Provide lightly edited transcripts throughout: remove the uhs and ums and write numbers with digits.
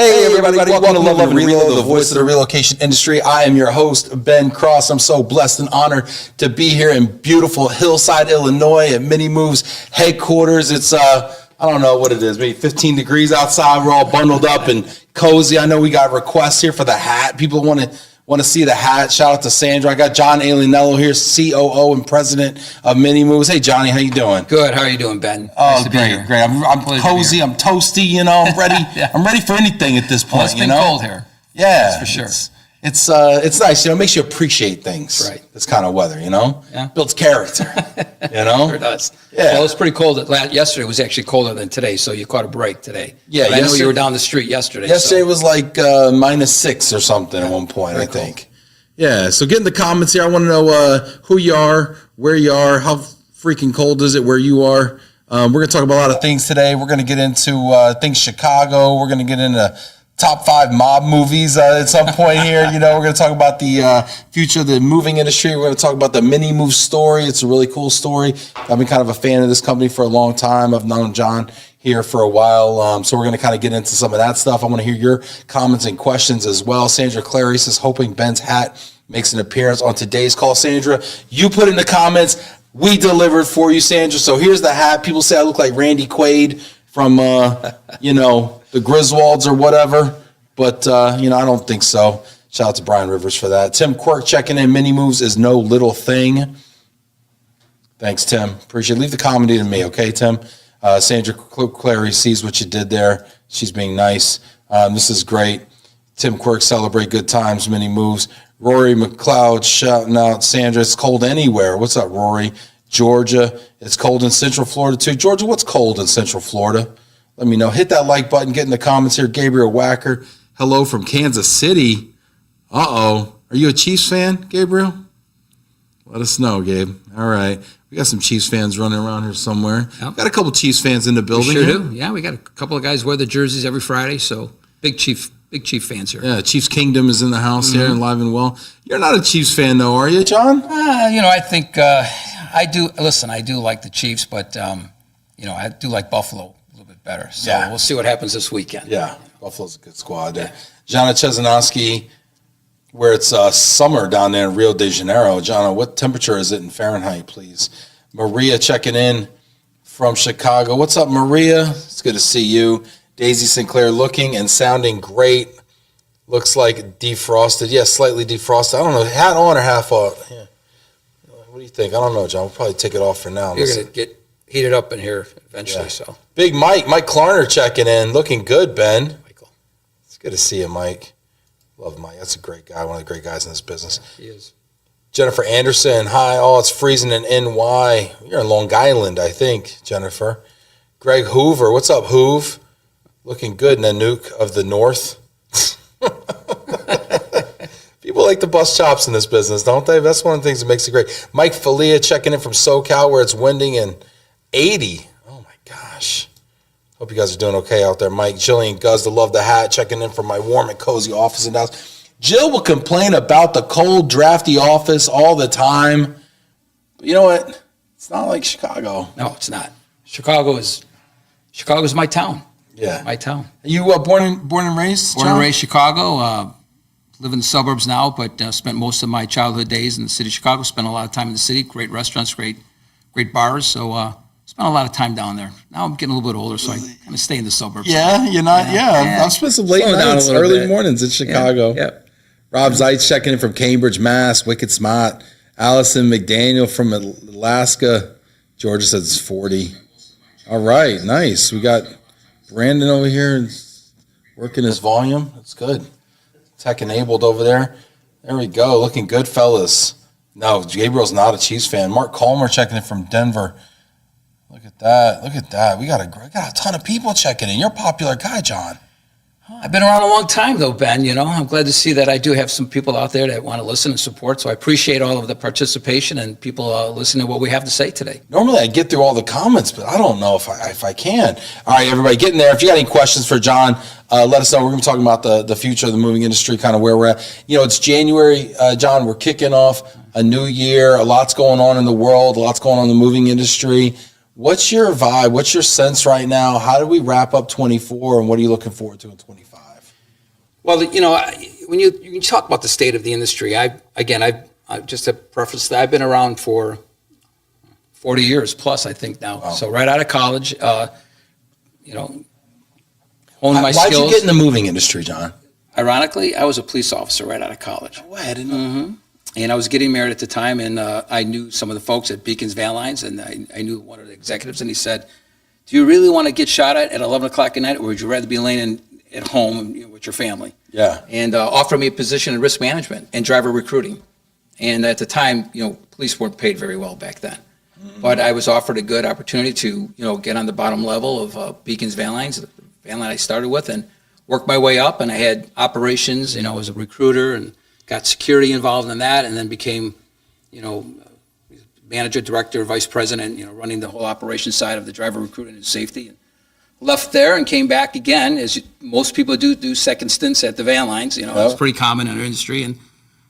Hey everybody, welcome to Love and Reload, the voice of the relocation industry. I am your host, Ben Cross. I'm so blessed and honored to be here in beautiful Hillside, Illinois at MiniMoves headquarters. It's, I don't know what it is, maybe 15 degrees outside. We're all bundled up and cozy. I know we got requests here for the hat. People want to see the hat. Shout out to Sandra. I got John Alianello here, COO and president of MiniMoves. Hey, Johnny, how you doing? Good. How are you doing, Ben? Oh, great, great. I'm cozy. I'm toasty. You know, I'm ready. Yeah. I'm ready for anything at this point. Well, it's been cold here. Yeah, that's for sure. It's nice. You know, it makes you appreciate things. Right. This kind of weather. You know, yeah, builds character. You know, sure does. Yeah. Well, it's pretty cold. Yesterday was actually colder than today, so you caught a break today. Yeah, but I know you were down the street yesterday. Yesterday was like -6 or something at one point. Very I think. Yeah, so get in the comments here. I want to know who you are, where you are, how freaking cold is it where you are. We're going to talk about a lot of things today. We're going to get into things Chicago. We're going to get into top 5 mob movies at some point here. You know, we're going to talk about the future of the moving industry. We're going to talk about the MiniMoves story. It's a really cool story. I've been kind of a fan of this company for a long time. I've known John here for a while. So we're going to kind of get into some of that stuff. I want to hear your comments and questions as well. Sandra Clary says, hoping Ben's hat makes an appearance on today's call. Sandra, you put in the comments, we delivered for you, Sandra. So here's the hat. People say I look like Randy Quaid from, you know, the Griswolds or whatever. But, you know, I don't think so. Shout out to Brian Rivers for that. Tim Quirk checking in. MiniMoves is no little thing. Thanks, Tim. Appreciate it. Leave the comedy to me, okay, Tim? Sandra Clary sees what you did there. She's being nice. This is great. Tim Quirk, celebrate good times, MiniMoves. Rory McLeod shouting out, Sandra, it's cold anywhere. What's up, Rory? Georgia, it's cold in Central Florida, too. Georgia, what's cold in Central Florida? Let me know. Hit that like button. Get in the comments here. Gabriel Wacker, hello from Kansas City. Uh-oh. Are you a Chiefs fan, Gabriel? Let us know, Gabe. All right. We got some Chiefs fans running around here somewhere. Yep. Got a couple Chiefs fans in the building. We sure here. do. Yeah, we got a couple of guys wear the jerseys every Friday, so big Chief fans here. Yeah, Chiefs Kingdom is in the house here and live and well. You're not a Chiefs fan, though, are you, John? You know, I think I do. Listen, I do like the Chiefs, but, you know, I do like Buffalo a little bit better. So we'll see what happens this weekend. Yeah, Buffalo's a good squad there. Jana Chesanowski, where it's summer down there in Rio de Janeiro. Jana, what temperature is it in Fahrenheit, please? Maria checking in from Chicago. What's up, Maria? It's good to see you. Daisy Sinclair looking and sounding great. Looks like defrosted. Yeah, slightly defrosted. I don't know, hat on or half off? Yeah. What do you think? I don't know, John. We'll probably take it off for now. You're going to get heated up in here eventually. Yeah. So Big Mike Klarner checking in. Looking good, Ben. Michael. It's good to see you, Mike. Love Mike. That's a great guy. One of the great guys in this business. He is. Jennifer Anderson. Hi. Oh, it's freezing in NY. You're in Long Island, I think, Jennifer. Greg Hoover. What's up, Hoove? Looking good, Nanook of the North. People like to bust chops in this business, don't they? That's one of the things that makes it great. Mike Falia checking in from SoCal where it's winding and 80. Oh, my gosh. Hope you guys are doing okay out there. Mike, Jillian Guzda, love the hat, checking in from my warm and cozy office in Dallas. Jill will complain about the cold, drafty office all the time. But you know what? It's not like Chicago. No, it's not. Chicago's my town. Yeah. My town. Are you born and raised, John? Born and raised Chicago. Live in the suburbs now, but spent most of my childhood days in the city of Chicago. Spent a lot of time in the city. Great restaurants, great bars. So spent a lot of time down there. Now I'm getting a little bit older, so I kind of stay in the suburbs. Yeah, you're not. Yeah. I've spent some late nights, early mornings in Chicago. Yeah. Rob Zeitz checking in from Cambridge, Mass. Wicked Smart. Allison McDaniel from Alaska. Georgia says it's 40. All right, nice. We got Brandon over here working his volume. That's good. Tech enabled over there. There we go. Looking good, fellas. No, Gabriel's not a Chiefs fan. Mark Colmer checking in from Denver. Look at that. Look at that. We got a ton of people checking in. You're a popular guy, John. I've been around a long time, though, Ben. You know, I'm glad to see that I do have some people out there that want to listen and support. So I appreciate all of the participation and people listening to what we have to say today. Normally I get through all the comments, but I don't know if I can. All right, everybody, get in there. If you got any questions for John, let us know. We're going to be talking about the future of the moving industry, kind of where we're at. You know, it's January, John. We're kicking off a new year. A lot's going on in the world. A lot's going on in the moving industry. What's your vibe? What's your sense right now? How do we wrap up 24, and what are you looking forward to in 25? Well, you know, when you talk about the state of the industry, I just to preface that, I've been around for 40 years plus, I think now. Wow. So right out of college, you know, honed my Why'd skills. you get in the moving industry, John? Ironically, I was a police officer right out of college. No way, I didn't know. And I was getting married at the time, and I knew some of the folks at Beacon's Van Lines, and I knew one of the executives, and he said, do you really want to get shot at 11 o'clock at night, or would you rather be laying at home, you know, with your family? Yeah. And offered me a position in risk management and driver recruiting. And at the time, you know, police weren't paid very well back then. But I was offered a good opportunity to, you know, get on the bottom level of Beacon's Van Lines, the van line I started with, and worked my way up. And I had operations, you know, as a recruiter, and got security involved in that, and then became, you know, manager, director, vice president, you know, running the whole operation side of the driver recruiting and safety. And left there and came back again, as most people do second stints at the van lines. You know, it's pretty common in our industry. And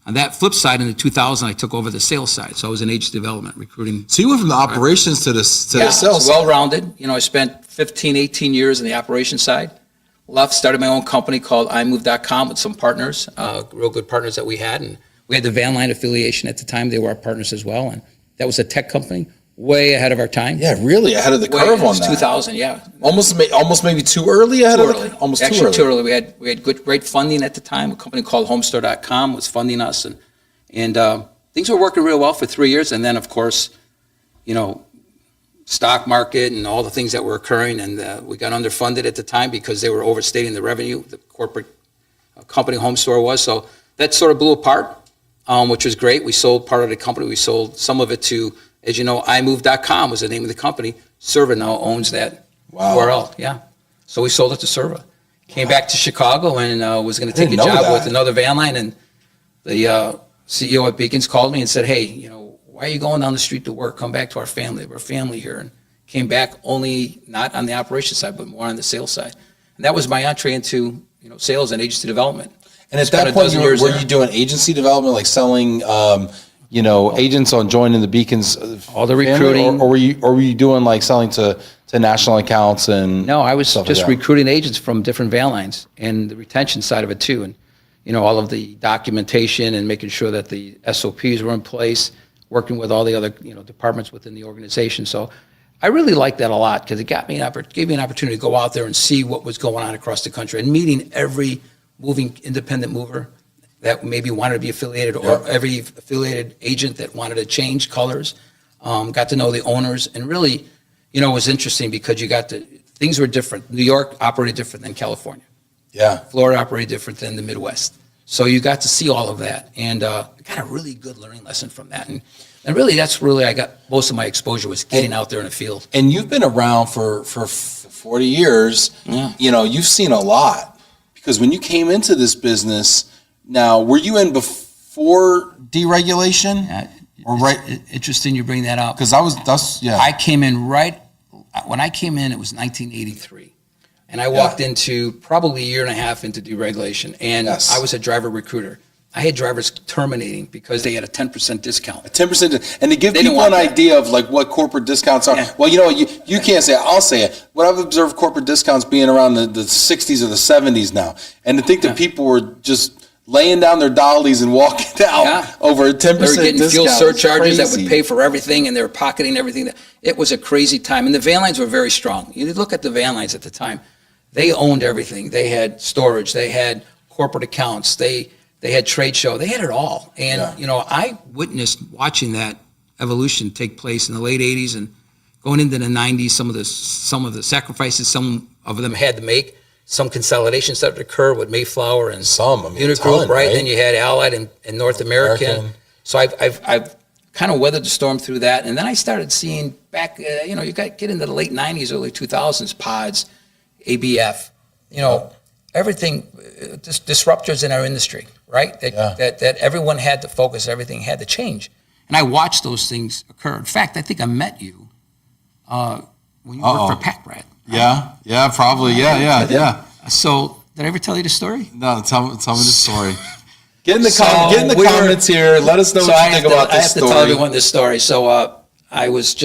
on that flip side, in the 2000, I took over the sales side. So I was in agency development, recruiting. So you went from the operations to the sales. It's well-rounded. You know, I spent 15, 18 years in the operations side. Left, started my own company called imove.com with some partners, real good partners that we had. And we had the van line affiliation at the time. They were our partners as well. And that was a tech company, way ahead of our time. Yeah, really ahead of the curve on that. 2000, yeah. Almost maybe too early ahead of the almost Actually, too early. We had great funding at the time. A company called homestore.com was funding us, and things were working real well for 3 years. And then, of course, you know, stock market and all the things that were occurring, and we got underfunded at the time because they were overstating the revenue. The corporate company Home Store was, so that sort of blew apart, which was great. We sold part of the company. We sold some of it to, as you know, imove.com was the name of the company. Serva now owns that URL. Yeah, so we sold it to Serva. Came back to Chicago and was going to take a job with another van line, and the CEO at Beacons called me and said, "Hey, you know, why are you going down the street to work? Come back to our family. We're a family here." And came back only not on the operations side, but more on the sales side. And that was my entree into, you know, sales and agency development. And at that point, were you doing agency development, like selling, you know, agents on joining the Beacons? All the recruiting, or were you doing like selling to national accounts and? No, I was just recruiting agents from different van lines and the retention side of it too, and you know, all of the documentation and making sure that the SOPs were in place, working with all the other, you know, departments within the organization. So I really liked that a lot because it gave me an opportunity to go out there and see what was going on across the country and meeting every moving independent mover that maybe wanted to be affiliated, or every affiliated agent that wanted to change colors. Got to know the owners, and really, you know, it was interesting because things were different. New York operated different than California. Yeah. Florida operated different than the Midwest. So you got to see all of that, and I got a really good learning lesson from that. And really, that's really, I got most of my exposure was getting out there in the field. And you've been around for 40 years. Yeah. You know, you've seen a lot. Because when you came into this business, now, were you in before deregulation? Yeah, or right? Interesting you bring that up. Because I came in when I came in, it was 1983. And I walked into probably a year and a half into deregulation. And I was a driver recruiter. I had drivers terminating because they had a 10% discount. 10%, and to give people an idea of like what corporate discounts are. Yeah. Well, you know, you can't say it, I'll say it. What I've observed corporate discounts being around the 60s or the 70s now, and to think that people were just laying down their dollies and walking out over a 10% discount. They were getting fuel surcharges that would pay for everything, and they were pocketing everything. It was a crazy time, and the van lines were very strong. You look at the van lines at the time; they owned everything. They had storage. They had corporate accounts. They had trade show. They had it all. And, you know, I witnessed watching that evolution take place in the late 80s and going into the 90s, some of the sacrifices some of them had to make, some consolidations that would occur with Mayflower and Unigroup, right? Then you had Allied and North American. So I've kind of weathered the storm through that. And then I started seeing back, you know, get into the late 90s, early 2000s, pods, ABF, you know, everything, disruptors in our industry, right? That everyone had to focus, everything had to change. And I watched those things occur. In fact, I think I met you when you worked for Pack Rat. Right? Yeah, probably. Yeah. So, did I ever tell you the story? No, tell me the story. Get in the comments here. Let us know what you think about this story. I have to tell everyone this story. So, I was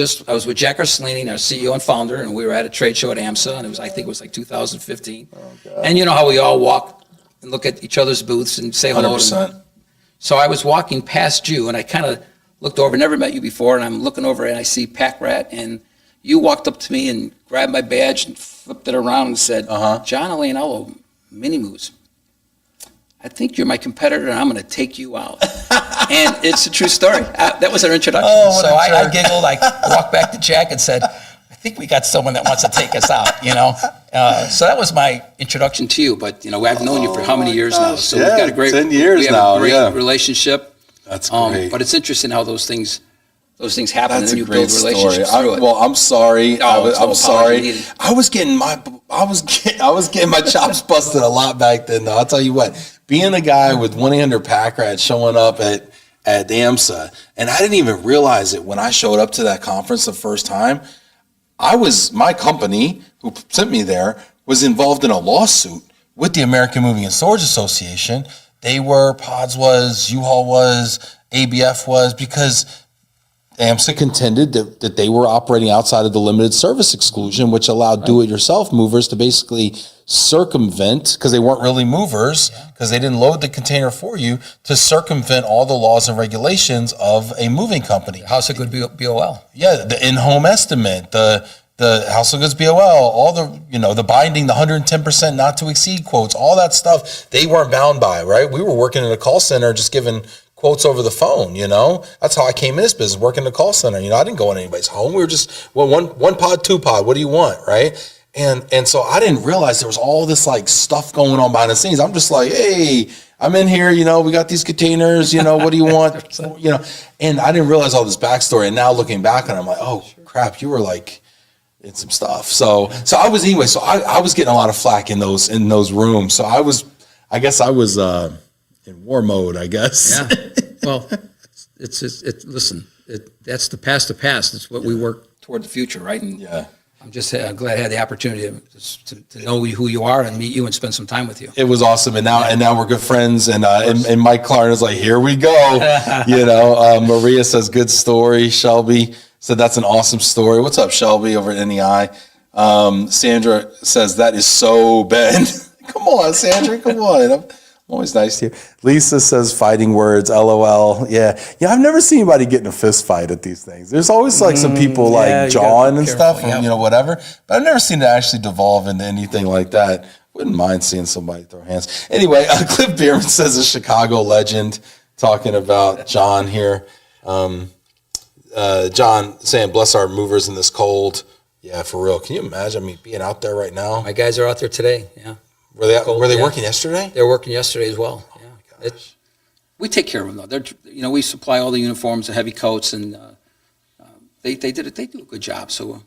with Jack Arslini, our CEO and founder, and we were at a trade show at AMSA, and I think it was like 2015. And you know how we all walk and look at each other's booths and say hello. 100%. So I was walking past you, and I kind of looked over, never met you before, and I'm looking over, and I see Pack Rat, and you walked up to me and grabbed my badge and flipped it around and said, John Alianello, MiniMoves, I think you're my competitor, and I'm going to take you out. And it's a true story. That was our introduction. Oh, so I giggled. I walked back to Jack and said, I think we got someone that wants to take us out, you know. So that was my introduction to you. But, you know, I've known you for how many years now? So we've got a great 10 years we have now, a great relationship. That's great. But it's interesting how those things happen, That's and then a you great build relationships story. through it. Well, I'm sorry. Oh, I'm no sorry. apology needed. I was getting my chops busted a lot back then. Though I'll tell you what, being a guy with 1-800 Pack Rat showing up at AMSA, and I didn't even realize it when I showed up to that conference the first time. My company who sent me there was involved in a lawsuit with the American Moving and Storage Association. They were, Pods was, U-Haul was, ABF was, because AMSA contended that they were operating outside of the limited service exclusion, which allowed do-it-yourself movers to basically circumvent, because they weren't really movers, because they didn't load the container for you, to circumvent all the laws and regulations of a moving company. House of Good BOL. Yeah, the in-home estimate, the House of Goods BOL, all the, you know, the binding, the 110% not to exceed quotes, all that stuff, they weren't bound by, right? We were working in a call center just giving quotes over the phone, you know? That's how I came in this business, working in a call center. You know, I didn't go in anybody's home. We were just, well, one pod, 2 pod, what do you want, right? And so I didn't realize there was all this like stuff going on behind the scenes. I'm just like, hey, I'm in here, you know, we got these containers, you know, what do you want? You know, and I didn't realize all this backstory. And now looking back on it, I'm like, oh crap, you were like in some stuff. So I was anyway, so I was getting a lot of flack in those rooms. So I guess I was in war mode, I guess. Yeah. Well, listen, that's the past. It's what we work toward the future, right? And I'm just glad I had the opportunity to know who you are and meet you and spend some time with you. It was awesome, and now we're good friends. And Mike Clarn is like, here we go. You know, Maria says good story. Shelby said that's an awesome story. What's up, Shelby over at NEI? Sandra says that is so Ben. Come on, Sandra, come on. I'm always nice to you. Lisa says fighting words, LOL. Yeah, I've never seen anybody get in a fist fight at these things. There's always like some people like John and stuff, and, you know, whatever. But I've never seen it actually devolve into anything like that. Wouldn't mind seeing somebody throw hands. Anyway, Cliff Bierman says a Chicago legend, talking about John here. John saying, bless our movers in this cold. Yeah, for real. Can you imagine me being out there right now? My guys are out there today, yeah. Were they working yesterday? They were working yesterday as well. Yeah. We take care of them though. We supply all the uniforms, the heavy coats, and they do a good job. So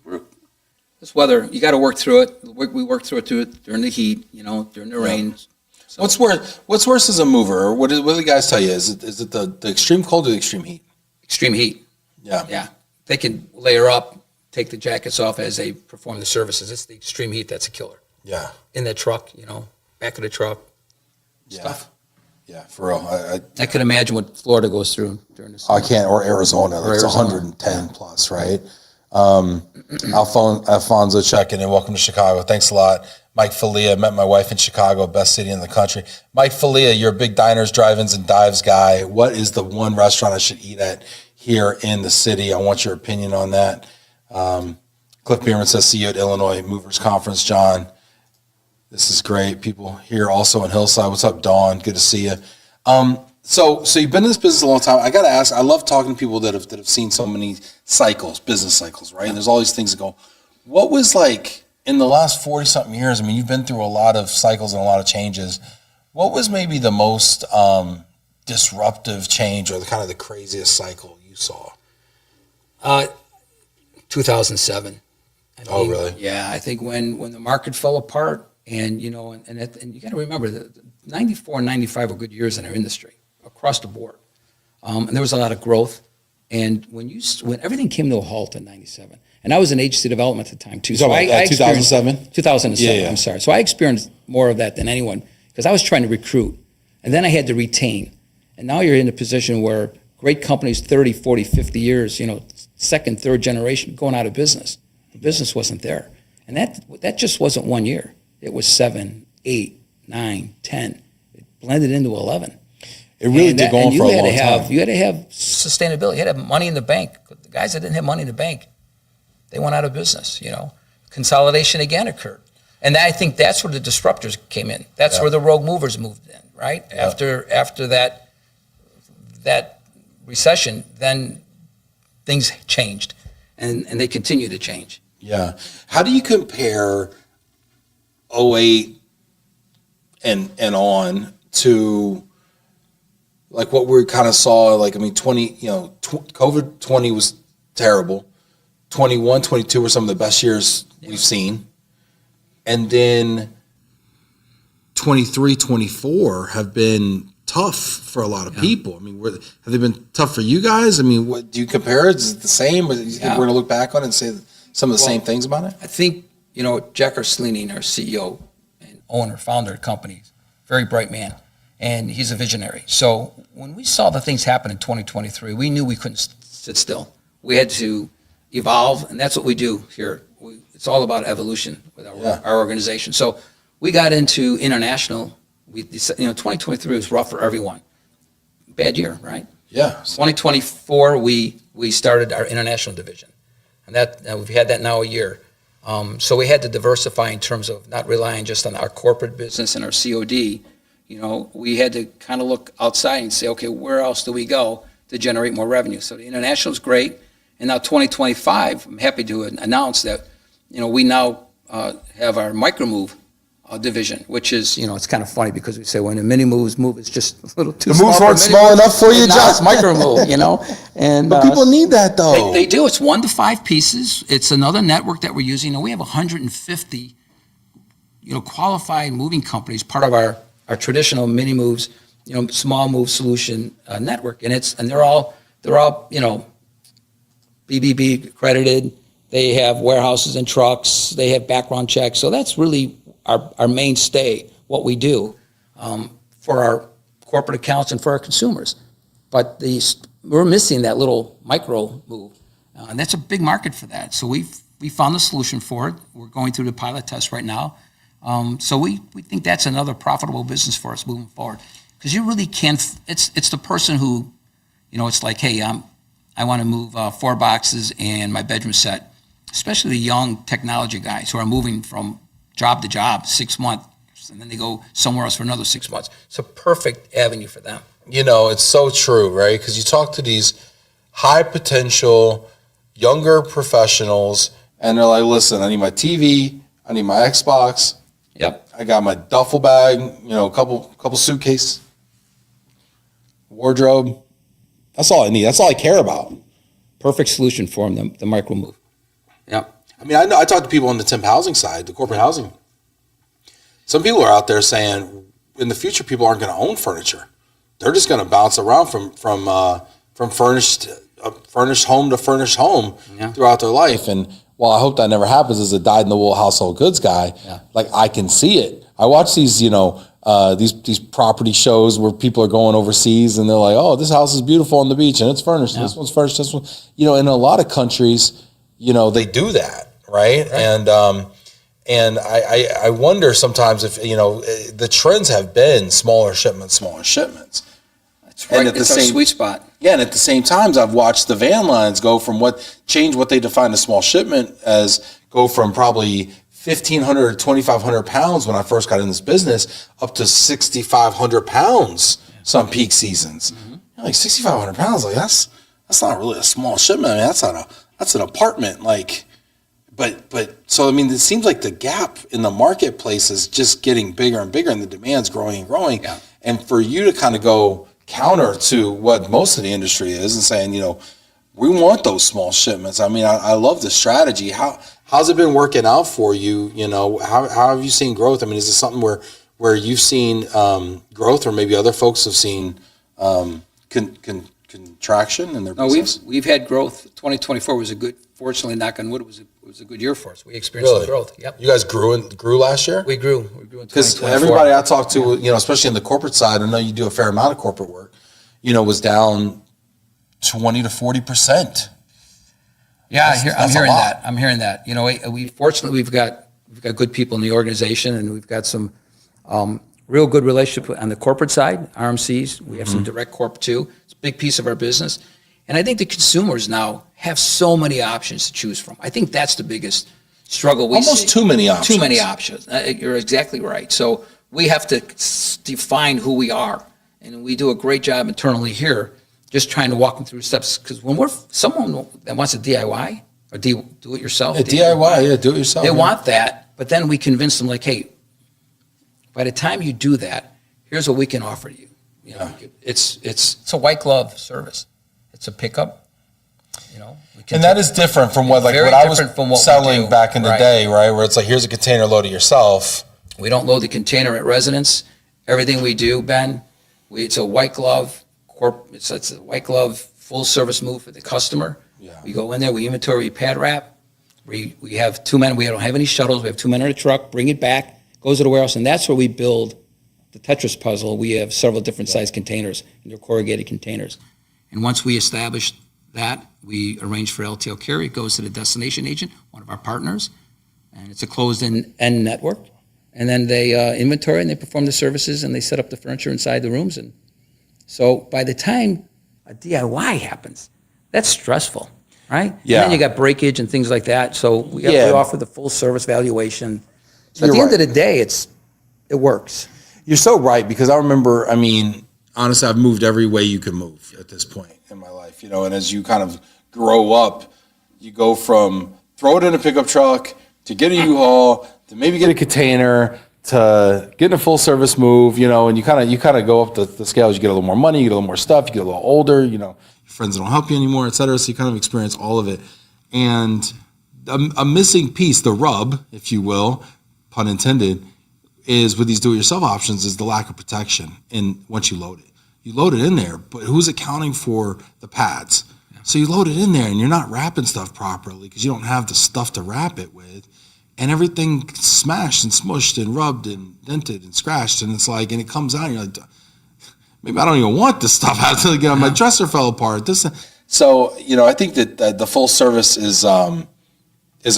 this weather, you got to work through it. We work through it during the heat, during the rain. So. What's worse as a mover? What do the guys tell you? Is it the extreme cold or the extreme heat? Extreme heat. Yeah. They can layer up, take the jackets off as they perform the services. It's the extreme heat that's a killer. Yeah. In that truck, back of the truck, stuff. Yeah, for real. I can imagine what Florida goes through during the summer. I can't, or Arizona. It's 110 plus, right? Alfonso checking in. Welcome to Chicago. Thanks a lot. Mike Falia, met my wife in Chicago, best city in the country. Mike Falia, you're a big diners, drive-ins, and dives guy. What is the one restaurant I should eat at here in the city? I want your opinion on that. Cliff Bierman says, see you at Illinois Movers Conference, John. This is great. People here also in Hillside. What's up, Dawn? Good to see you. So you've been in this business a long time. I got to ask, I love talking to people that have seen so many cycles, business cycles, right? And there's all these things that go, what was like in the last 40-something years, I mean, you've been through a lot of cycles and a lot of changes. What was maybe the most disruptive change or the craziest cycle you saw? 2007. Really? Yeah, I think when the market fell apart, and you got to remember that 94 and 95 were good years in our industry across the board, and there was a lot of growth. And when everything came to a halt in 97, and I was in agency development at the time too. So I 2007? 2007. Yeah. I'm sorry. So I experienced more of that than anyone because I was trying to recruit, and then I had to retain. And now you're in a position where great companies, 30, 40, 50 years, second, third generation, going out of business. The business wasn't there, and that just wasn't 1 year. It was 7, 8, 9, 10, blended into 11. It really did go on for a long time. You had to have sustainability. You had to have money in the bank. The guys that didn't have money in the bank, they went out of business, you know. Consolidation again occurred. And I think that's where the disruptors came in. That's where the rogue movers moved in, right? Yeah. After that recession, then things changed, and they continue to change. Yeah. How do you compare '08 and on to like what we kind of saw? Like, I mean, COVID 20 was terrible. 21, 22 were some of the best years we've seen. And then 23, 24 have been tough for a lot of people. I mean, have they been tough for you guys? I mean, what do you compare it? Is it the same? Do you think we're going to look back on it and say some of the same things about it? I think, you know, Jack Arslini, our CEO and owner, founder of companies, very bright man, and he's a visionary. So when we saw the things happen in 2023, we knew we couldn't sit still. We had to evolve, and that's what we do here. It's all about evolution with our organization. So we got into international. 2023 was rough for everyone. Bad year, right? Yeah. 2024, we started our international division, and we've had that now a year. So we had to diversify in terms of not relying just on our corporate business and our COD. You know, we had to kind of look outside and say, okay, where else do we go to generate more revenue? So the international is great. And now 2025, I'm happy to announce that, you know, we now have our MicroMove division, which is, you know, it's kind of funny because we say when the MiniMoves move, it's just a little too small. The moves weren't small enough for you, Josh. It's MicroMove, you know. But people need that, though. They do. It's 1 to 5 pieces. It's another network that we're using. You know, we have 150, you know, qualified moving companies, part of our traditional MiniMoves, you know, small move solution network, and they're all, you know, BBB accredited. They have warehouses and trucks. They have background checks. So that's really our mainstay, what we do for our corporate accounts and for our consumers. But we're missing that little micro move, and that's a big market for that. So we found the solution for it. We're going through the pilot test right now. So we think that's another profitable business for us moving forward, because you really can't. It's the person who, you know, it's like, hey, I want to move 4 boxes and my bedroom set, especially the young technology guys who are moving from job to job 6 months, and then they go somewhere else for another 6 months. It's a perfect avenue for them. You know, it's so true, right? Because you talk to these high potential younger professionals, and they're like, listen, I need my TV, I need my Xbox. Yep. I got my duffel bag, you know, a couple suitcases, wardrobe. That's all I need. That's all I care about. Perfect solution for them, the MicroMove. Yeah. I mean, I talk to people on the temp housing side, the corporate housing. Some people are out there saying, in the future, people aren't going to own furniture. They're just going to bounce around from furnished home to furnished home throughout their life. And while I hope that never happens as a dyed-in-the-wool household goods guy, like I can see it. I watch these, you know, these property shows where people are going overseas and they're like, oh, this house is beautiful on the beach and it's furnished. This one's furnished. This one, you know, in a lot of countries, you know, they do that, right? And I wonder sometimes if, you know, the trends have been smaller shipments. That's right. It's our sweet spot. Yeah, and at the same time, I've watched the van lines go from what they define as small shipment as go from probably 1,500 to 2,500 pounds when I first got in this business up to 6,500 pounds some peak seasons. Mm-hmm. Like 6,500 pounds, like that's not really a small shipment. I mean, that's an apartment. Like, but so I mean, it seems like the gap in the marketplace is just getting bigger and bigger, and the demand's growing and growing. Yeah. And for you to kind of go counter to what most of the industry is and saying, you know, we want those small shipments. I mean, I love the strategy. How's it been working out for you? You know, how have you seen growth? I mean, is it something where you've seen growth, or maybe other folks have seen contraction in their business? We've had growth. 2024 was fortunately, knock on wood, it was a good year for us. We experienced some growth. Yep. You guys grew last year? We grew in 2024. Because everybody I talked to, you know, especially in the corporate side, I know you do a fair amount of corporate work, you know, was down 20 to 40%. Yeah, I'm hearing that. You know, we've got good people in the organization, and we've got some real good relationship on the corporate side, RMCs. We have some direct corp too. It's a big piece of our business. And I think the consumers now have so many options to choose from. I think that's the biggest struggle we see. Almost too many options. Too many options. You're exactly right. So we have to define who we are. And we do a great job internally here just trying to walk them through steps. Because when we're someone that wants a DIY or do it yourself. Yeah, DIY, do it yourself. They want that, but then we convince them like, hey, by the time you do that, here's what we can offer you. You know, it's a white glove service. It's a pickup. You know, and that is different from what I was selling back in the day, right? Where it's like, here's a container, load it yourself. We don't load the container at residence. Everything we do, Ben, it's a white glove it's a white glove full service move for the customer. Yeah. We go in there, we inventory, we pad wrap. We have 2 men. We don't have any shuttles. We have 2 men in a truck. Bring it back, goes to the warehouse, and that's where we build the Tetris puzzle. We have several different size containers, and they're corrugated containers. And once we establish that, we arrange for LTL carry. It goes to the destination agent, one of our partners, and it's a closed-end network. And then they inventory and they perform the services and they set up the furniture inside the rooms. And so by the time a DIY happens, that's stressful, right? Yeah. And then you got breakage and things like that. So we offer the full service valuation. So at the end of the day, it works. You're so right, because I remember, honestly, I've moved every way you can move at this point in my life, you know, and as you kind of grow up, you go from throw it in a pickup truck to get a U-Haul to maybe get a container to getting a full service move, you know, and you kind of go up the scales. You get a little more money, you get a little more stuff, you get a little older, you know, your friends don't help you anymore, et cetera. So you kind of experience all of it. And a missing piece, the rub, if you will, pun intended, is with these do-it-yourself options is the lack of protection. And once you load it in there, but who's accounting for the pads? Yeah. So you load it in there and you're not wrapping stuff properly because you don't have the stuff to wrap it with. And everything smashed and smushed and rubbed and dented and scratched. And it's like, and it comes out and you're like, maybe I don't even want this stuff. I have to get on my dresser fell apart. So, you know, I think that the full service is a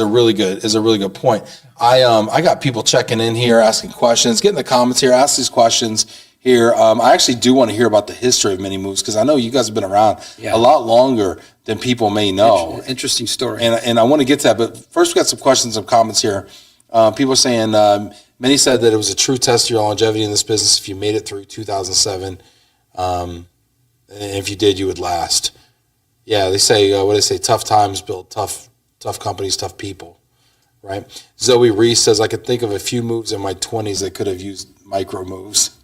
really good point. I got people checking in here, asking questions, get in the comments here, ask these questions here. I actually do want to hear about the history of MiniMoves because I know you guys have been around a lot longer than people may know. Interesting story. And I want to get to that, but first we got some questions and comments here. People are saying, many said that it was a true test of your longevity in this business if you made it through 2007. And if you did, you would last. Yeah, they say, what do they say? Tough times build tough companies, tough people, right? Zoe Reese says, I could think of a few moves in my 20s that could have used micro moves.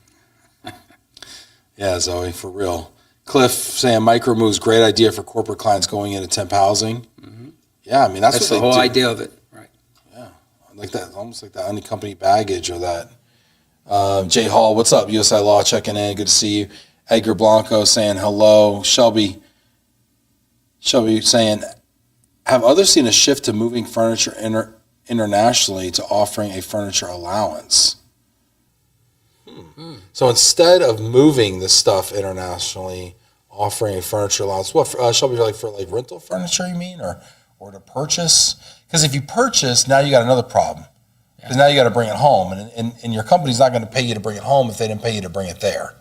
Yeah, Zoe, for real. Cliff saying micro moves, great idea for corporate clients going into temp housing. Mm-hmm. Yeah, I mean, that's what the whole idea of it, right? Yeah, like that, almost like that unaccompanied baggage or that. Jay Hall, what's up? USI Law checking in, good to see you. Edgar Blanco saying hello. Shelby saying, have others seen a shift to moving furniture internationally to offering a furniture allowance? So instead of moving the stuff internationally, offering a furniture allowance, what Shelby, like for like rental furniture, you mean, or to purchase? Because if you purchase, now you got another problem. Because now you got to bring it home, and your company's not going to pay you to bring it home if they didn't pay you to bring it there.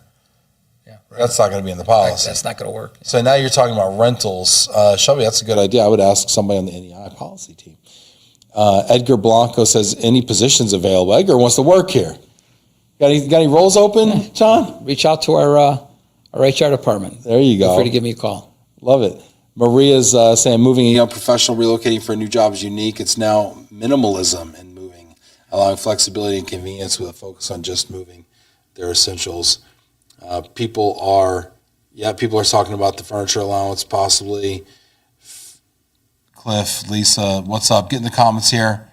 Yeah, right. That's not going to be in the policy. That's not going to work. So now you're talking about rentals. Shelby, that's a good idea. I would ask somebody on the NEI policy team. Edgar Blanco says, any positions available? Edgar wants to work here. Got any roles open, John? Reach out to our HR department. There you go. Feel free to give me a call. Love it. Maria's saying moving a young professional relocating for a new job is unique. It's now minimalism in moving, allowing flexibility and convenience with a focus on just moving their essentials. People are talking about the furniture allowance possibly. Cliff, Lisa, what's up? Get in the comments here.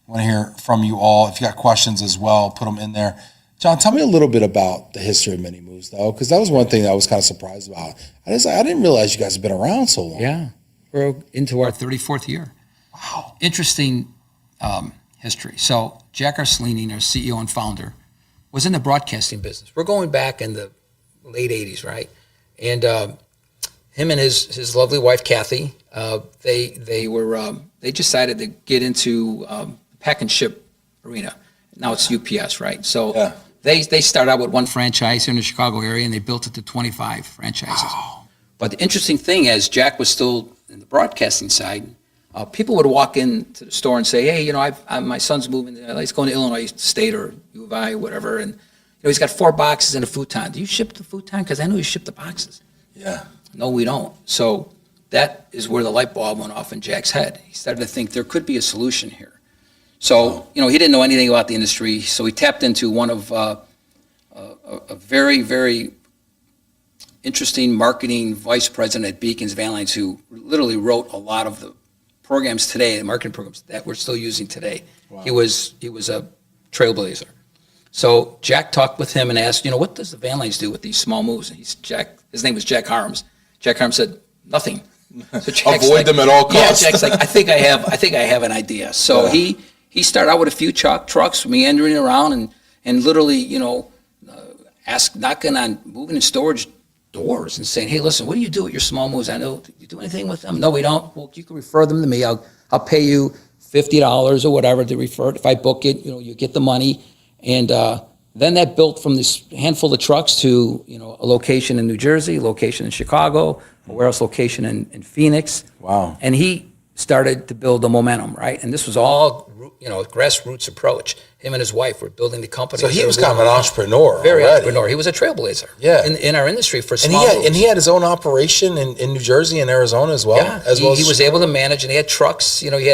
I want to hear from you all. If you got questions as well, put them in there. John, tell me a little bit about the history of MiniMoves, though, because that was one thing that I was kind of surprised about. I didn't realize you guys have been around so long. Yeah, we're into our 34th year. Wow. Interesting history. So Jack Arcelini, our CEO and founder, was in the broadcasting business. We're going back in the late 80s, right? And him and his lovely wife, Kathy, they decided to get into pack and ship arena. Now it's UPS, right? So They started out with one franchise here in the Chicago area, and they built it to 25 franchises. Wow. But the interesting thing is, Jack was still in the broadcasting side. People would walk into the store and say, hey, you know, my son's moving, he's going to Illinois State or U of I, whatever, and you know, he's got 4 boxes and a futon. Do you ship the futon? Because I know you ship the boxes. Yeah. No, we don't. So that is where the light bulb went off in Jack's head. He started to think there could be a solution here. So, you know, he didn't know anything about the industry, so he tapped into one of a very, very interesting marketing vice president at Beacons Van Lines who literally wrote a lot of the programs today, the marketing programs that we're still using today. Wow. He was a trailblazer. So Jack talked with him and asked, you know, what does the Van Lines do with these small moves? And his name was Jack Harms. Jack Harms said, nothing. So avoid them at all costs. Yeah, Jack's like, I think I have an idea. So yeah. He started out with a few trucks meandering around and literally, you know, knocking on moving and storage doors and saying, hey, listen, what do you do with your small moves? I know, do you do anything with them? No, we don't. Well, you can refer them to me. I'll pay you $50 or whatever to refer it. If I book it, you know, you get the money. And then that built from this handful of trucks to, you know, a location in New Jersey, a location in Chicago, a warehouse location in Phoenix. Wow. And he started to build the momentum, right? And this was all, you know, grassroots approach. Him and his wife were building the company. So he was kind of an entrepreneur. Very already. entrepreneur. He was a trailblazer. Yeah. In our industry for small moves. And he had his own operation in New Jersey and Arizona as well. Yeah. He was able to manage, and he had trucks. You know, he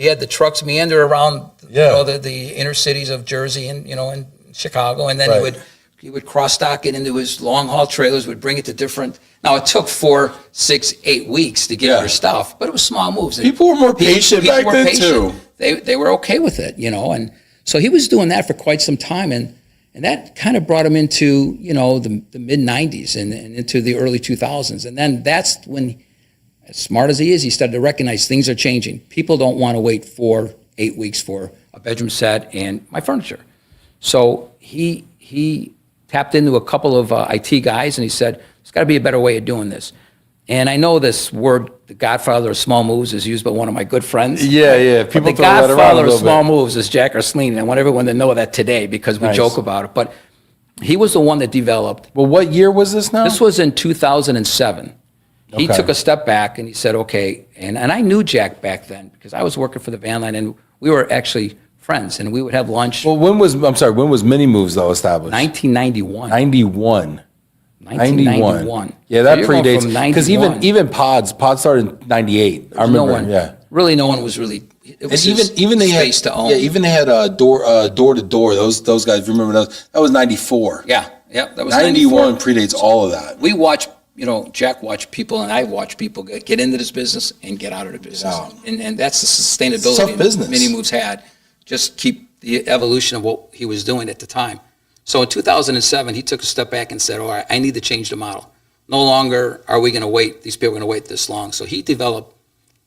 had the trucks meander around, you know, the inner cities of Jersey and, you know, in Chicago, and then he would cross dock it into his long haul trailers, would bring it to different. Now it took 4, 6, 8 weeks to get your stuff, but it was small moves. People were more patient back then too. They were okay with it, you know, and so he was doing that for quite some time, and that kind of brought him into, you know, the mid '90s and into the early 2000s, and then that's when, as smart as he is, he started to recognize things are changing. People don't want to wait 4, 8 weeks for a bedroom set and my furniture. So he tapped into a couple of IT guys, and he said, there's got to be a better way of doing this. And I know this word, the godfather of small moves, is used by one of my good friends. Yeah. People the godfather of small moves is Jack Arslini. I want everyone to know that today because we joke about it. But he was the one that developed. Well, what year was this now? This was in 2007. He took a step back and he said, okay, and I knew Jack back then because I was working for the van line and we were actually friends and we would have lunch. Well, when was MiniMoves though established? 1991. 1991. Yeah, that predates because even Pods started in 98. I remember. No one was really. It was even they had to own. Yeah, even they had door to door. Those guys, remember those? That was 94. Yeah, that was 91 predates all of that. We watched, you know, Jack watched people and I watched people get into this business and get out of the business. Wow. And that's the sustainability MiniMoves had. Just keep the evolution of what he was doing at the time. So in 2007, he took a step back and said, all right, I need to change the model. No longer are we going to wait, these people are going to wait this long. So he developed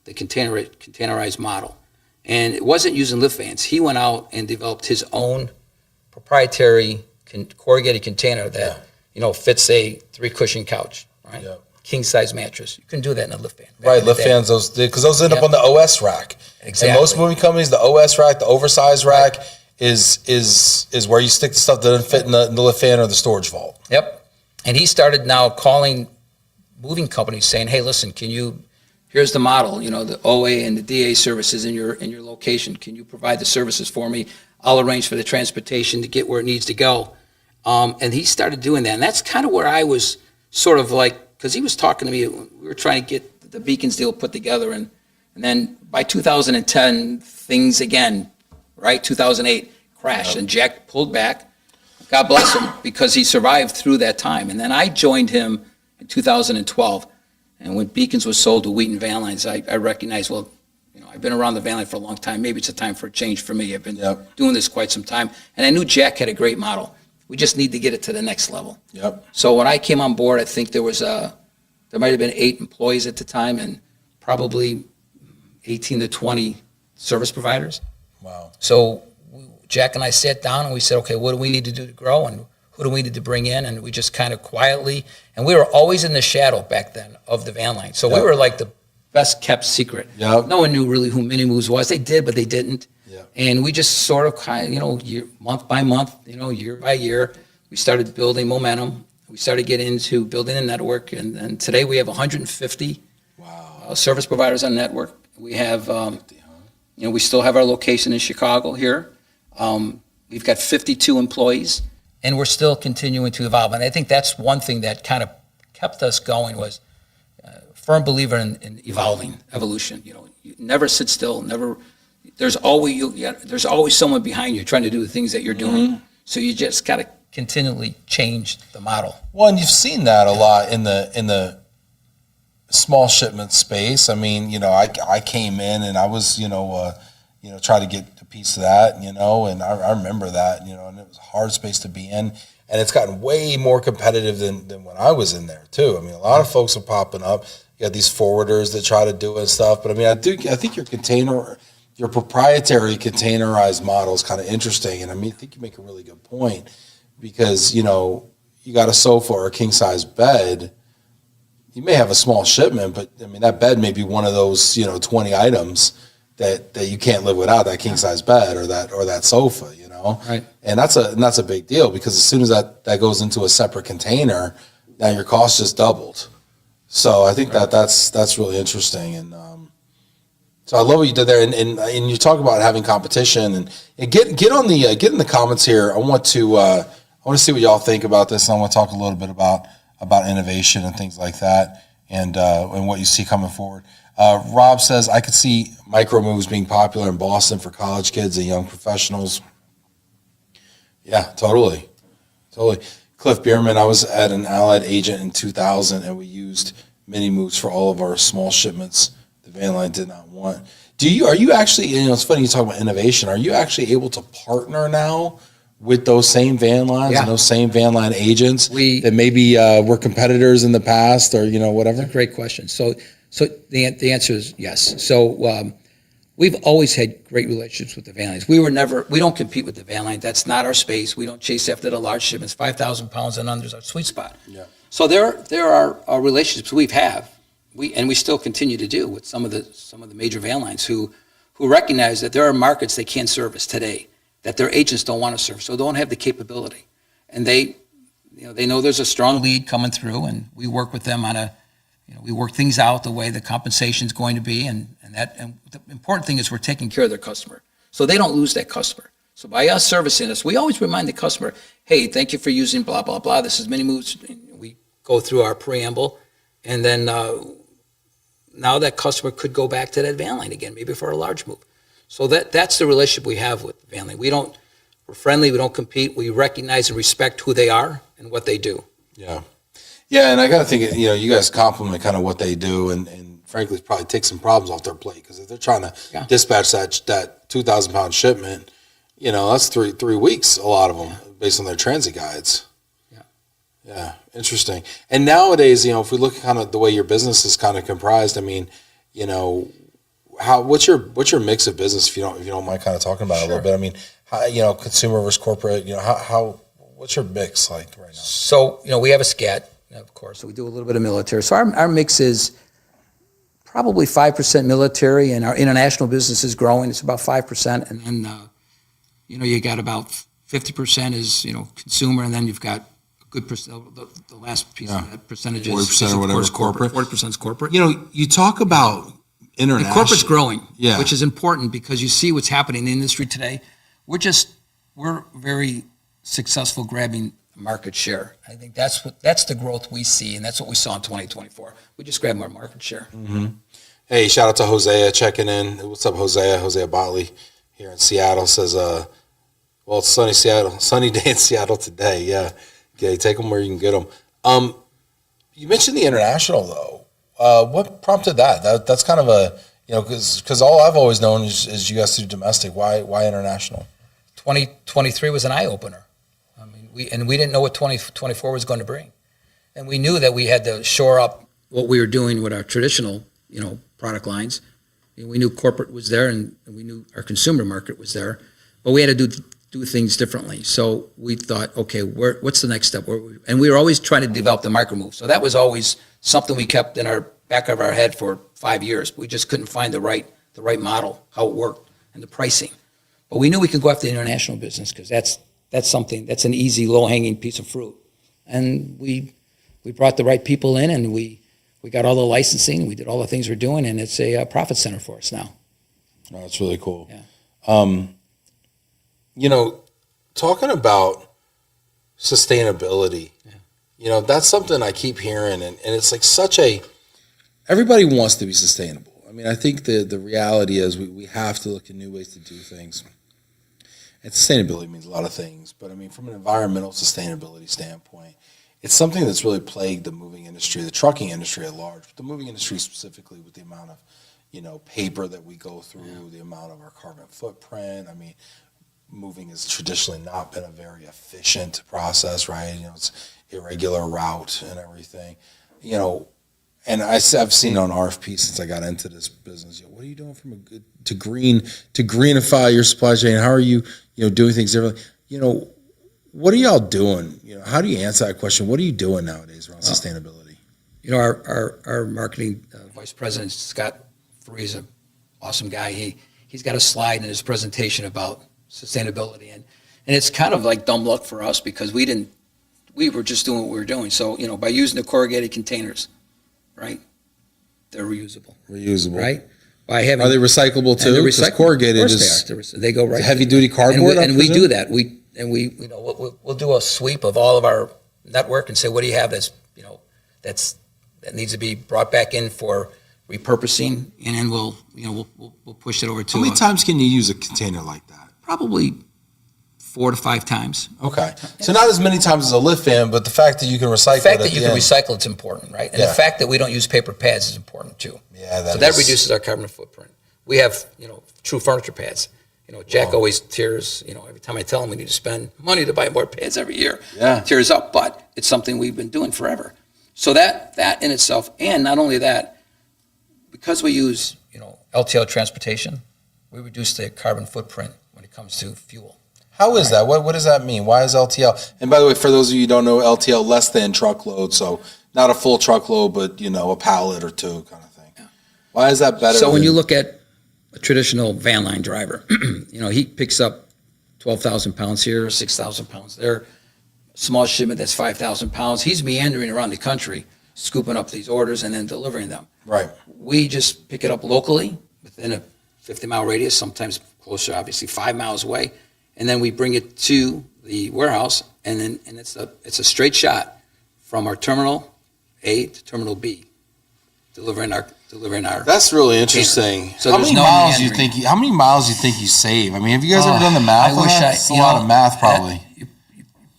the containerized model. And it wasn't using lift vans. He went out and developed his own proprietary corrugated container that, you know, fits a 3-cushion couch, right? Yeah. King size mattress. You couldn't do that in a lift van. Right, lift vans, because those end up on the OS rack. Exactly. And most moving companies, the OS rack, the oversized rack, is where you stick the stuff that doesn't fit in the lift van or the storage vault. Yep. And he started now calling moving companies saying, hey, listen, here's the model, you know, the OA and the DA services in your location. Can you provide the services for me? I'll arrange for the transportation to get where it needs to go. And he started doing that. And that's kind of where I was sort of like, because he was talking to me, we were trying to get the Beacons deal put together. And then by 2010, things again, right? 2008 crashed and Jack pulled back. God bless him because he survived through that time. And then I joined him in 2012. And when Beacons was sold to Wheaton Van Lines, I recognized, well, you know, I've been around the van line for a long time. Maybe it's a time for a change for me. I've been doing this quite some time. And I knew Jack had a great model. We just need to get it to the next level. Yep. So when I came on board, I think there might have been 8 employees at the time and probably 18 to 20 service providers. Wow. So Jack and I sat down and we said, okay, what do we need to do to grow and who do we need to bring in? And we just kind of quietly, and we were always in the shadow back then of the van line. So we were like the best kept secret. Yep. No one knew really who MiniMoves was. They did, but they didn't. Yeah. And we just sort of month by month, year by year, we started building momentum. We started getting into building a network, and today we have 150 service providers on network. We have, we still have our location in Chicago here. We've got 52 employees, and we're still continuing to evolve. And I think that's one thing that kind of kept us going was firm believer in evolution. You never sit still. Never. There's always someone behind you trying to do the things that you're doing. So you just got to continually change the model. Well, and you've seen that a lot in the small shipment space. I mean, I came in and I was, try to get a piece of that, and I remember that, and it was a hard space to be in, and it's gotten way more competitive than when I was in there too. I mean, a lot of folks are popping up. You got these forwarders that try to do it and stuff, but I mean, I think your proprietary containerized model is kind of interesting, and I think you make a really good point because you got a sofa or a king size bed. You may have a small shipment, but I mean that bed may be one of those 20 items that you can't live without, that king size bed or that sofa, Right. And that's a big deal because as soon as that goes into a separate container, now your cost just doubled. So I think that's really interesting, and so I love what you did there, and you talk about having competition and get in the comments here. I want to see what y'all think about this, and I want to talk a little bit about innovation and things like that, and what you see coming forward. Rob says, I could see MiniMoves being popular in Boston for college kids and young professionals. Yeah, totally. Cliff Bierman, I was at an Allied agent in 2000, and we used MiniMoves for all of our small shipments the van line did not want. Are you actually, it's funny you talk about innovation, are you actually able to partner now with those same van lines and those same van line agents that maybe were competitors in the past or whatever? That's a great question. So the answer is yes. So we've always had great relationships with the van lines. We don't compete with the van line. That's not our space. We don't chase after the large shipments. 5,000 pounds and under is our sweet spot. Yeah. So there are relationships we still continue to do with some of the major van lines who recognize that there are markets they can't service today, that their agents don't want to serve, so they don't have the capability. And they know there's a strong lead coming through, and we work with them on we work things out the way the compensation is going to be, and the important thing is we're taking care of their customer, so they don't lose that customer. So by us servicing us, we always remind the customer, hey, thank you for using blah, blah, blah. This is MiniMoves. We go through our preamble, and then now that customer could go back to that van line again, maybe for a large move. So that's the relationship we have with van line. We're friendly, we don't compete, we recognize and respect who they are and what they do. Yeah. Yeah, and I got to think, you guys compliment kind of what they do and frankly probably take some problems off their plate because if they're trying to dispatch that 2,000 pound shipment, that's three weeks, a lot of them, based on their transit guides. Yeah, interesting. And nowadays, if we look at kind of the way your business is kind of comprised, I mean, what's your mix of business if you don't mind kind of talking about it a little bit? I mean, how, consumer versus corporate, what's your mix like right now? So, we have a SCAT, of course, so we do a little bit of military. So our mix is probably 5% military, and our international business is growing. It's about 5%, and then you got about 50% is consumer, and then you've got good percent. The last piece of that percentage is 40% or whatever corporate. 40% is corporate. You talk about international. And corporate's growing, yeah, which is important because you see what's happening in the industry today. We're very successful grabbing market share. I think that's the growth we see, and that's what we saw in 2024. We just grabbed more market share. Mm-hmm. Hey, shout out to Hosea checking in. What's up, Hosea? Hosea Botley here in Seattle says, well, it's sunny day in Seattle today. Yeah. Okay, take them where you can get them. You mentioned the international, though. What prompted that? That's kind of a, because all I've always known is you guys do domestic. Why international? 2023 was an eye-opener. I mean, we didn't know what 2024 was going to bring. And we knew that we had to shore up what we were doing with our traditional, product lines. We knew corporate was there, and we knew our consumer market was there. But we had to do things differently. So we thought, okay, what's the next step? And we were always trying to develop the MiniMove. So that was always something we kept in our back of our head for 5 years. We just couldn't find the right model, how it worked, and the pricing. But we knew we could go after the international business because that's something, that's an easy, low-hanging piece of fruit. And we brought the right people in, and we got all the licensing, we did all the things we're doing, and it's a profit center for us now. Oh, that's really cool. Yeah. You know, talking about sustainability, you know, that's something I keep hearing, and it's like everybody wants to be sustainable. I mean, I think the reality is we have to look at new ways to do things. And sustainability means a lot of things, but I mean, from an environmental sustainability standpoint, it's something that's really plagued the moving industry, the trucking industry at large, but the moving industry specifically with the amount of, you know, paper that we go through, the amount of our carbon footprint. I mean, moving has traditionally not been a very efficient process, right? You know, it's irregular route and everything, you know. And I've seen on RFP since I got into this business. You know, what are you doing to greenify your supply chain? How are you, you know, doing things differently? You know, what are y'all doing? You know, how do you answer that question? What are you doing nowadays around sustainability? You know, our marketing vice president, Scott Free's an awesome guy. He's got a slide in his presentation about sustainability, and it's kind of like dumb luck for us because we were just doing what we were doing. So, you know, by using the corrugated containers, right? They're reusable. Right? By having, are they recyclable too? They're recyclable. Corrugated of course they go right. Heavy duty cardboard. And we do that. We you know, we'll do a sweep of all of our network and say, what do you have that's, you know, that needs to be brought back in for repurposing, and then we'll push it over to. How many times can you use a container like that? Probably 4 to 5 times. Okay, so not as many times as a lift fan, but the fact that you can recycle. The fact that you can recycle it's important, right? And the fact that we don't use paper pads is important too. Yeah, so that reduces our carbon footprint. We have, you know, true furniture pads. You know, Jack always tears. You know, every time I tell him we need to spend money to buy more pads every year, tears up. But it's something we've been doing forever. So that in itself, and not only that, because we use, you know, LTL transportation, we reduce the carbon footprint when it comes to fuel. How is that? What does that mean? Why is LTL? And by the way, for those of you who don't know, LTL less than truckload, so not a full truckload, but you know, a pallet or two kind of thing. Yeah. Why is that better? So when you look at a traditional van line driver, you know, he picks up 12,000 pounds here, 6,000 pounds there. Small shipment that's 5,000 pounds. He's meandering around the country, scooping up these orders and then delivering them. Right. We just pick it up locally within a 50-mile radius, sometimes closer, obviously 5 miles away. And then we bring it to the warehouse, and it's a straight shot from our terminal A to terminal B, delivering our. That's really interesting. So how many miles do you think? How many miles do you think you save? I mean, have you guys ever done the math? That's a lot of math, probably. You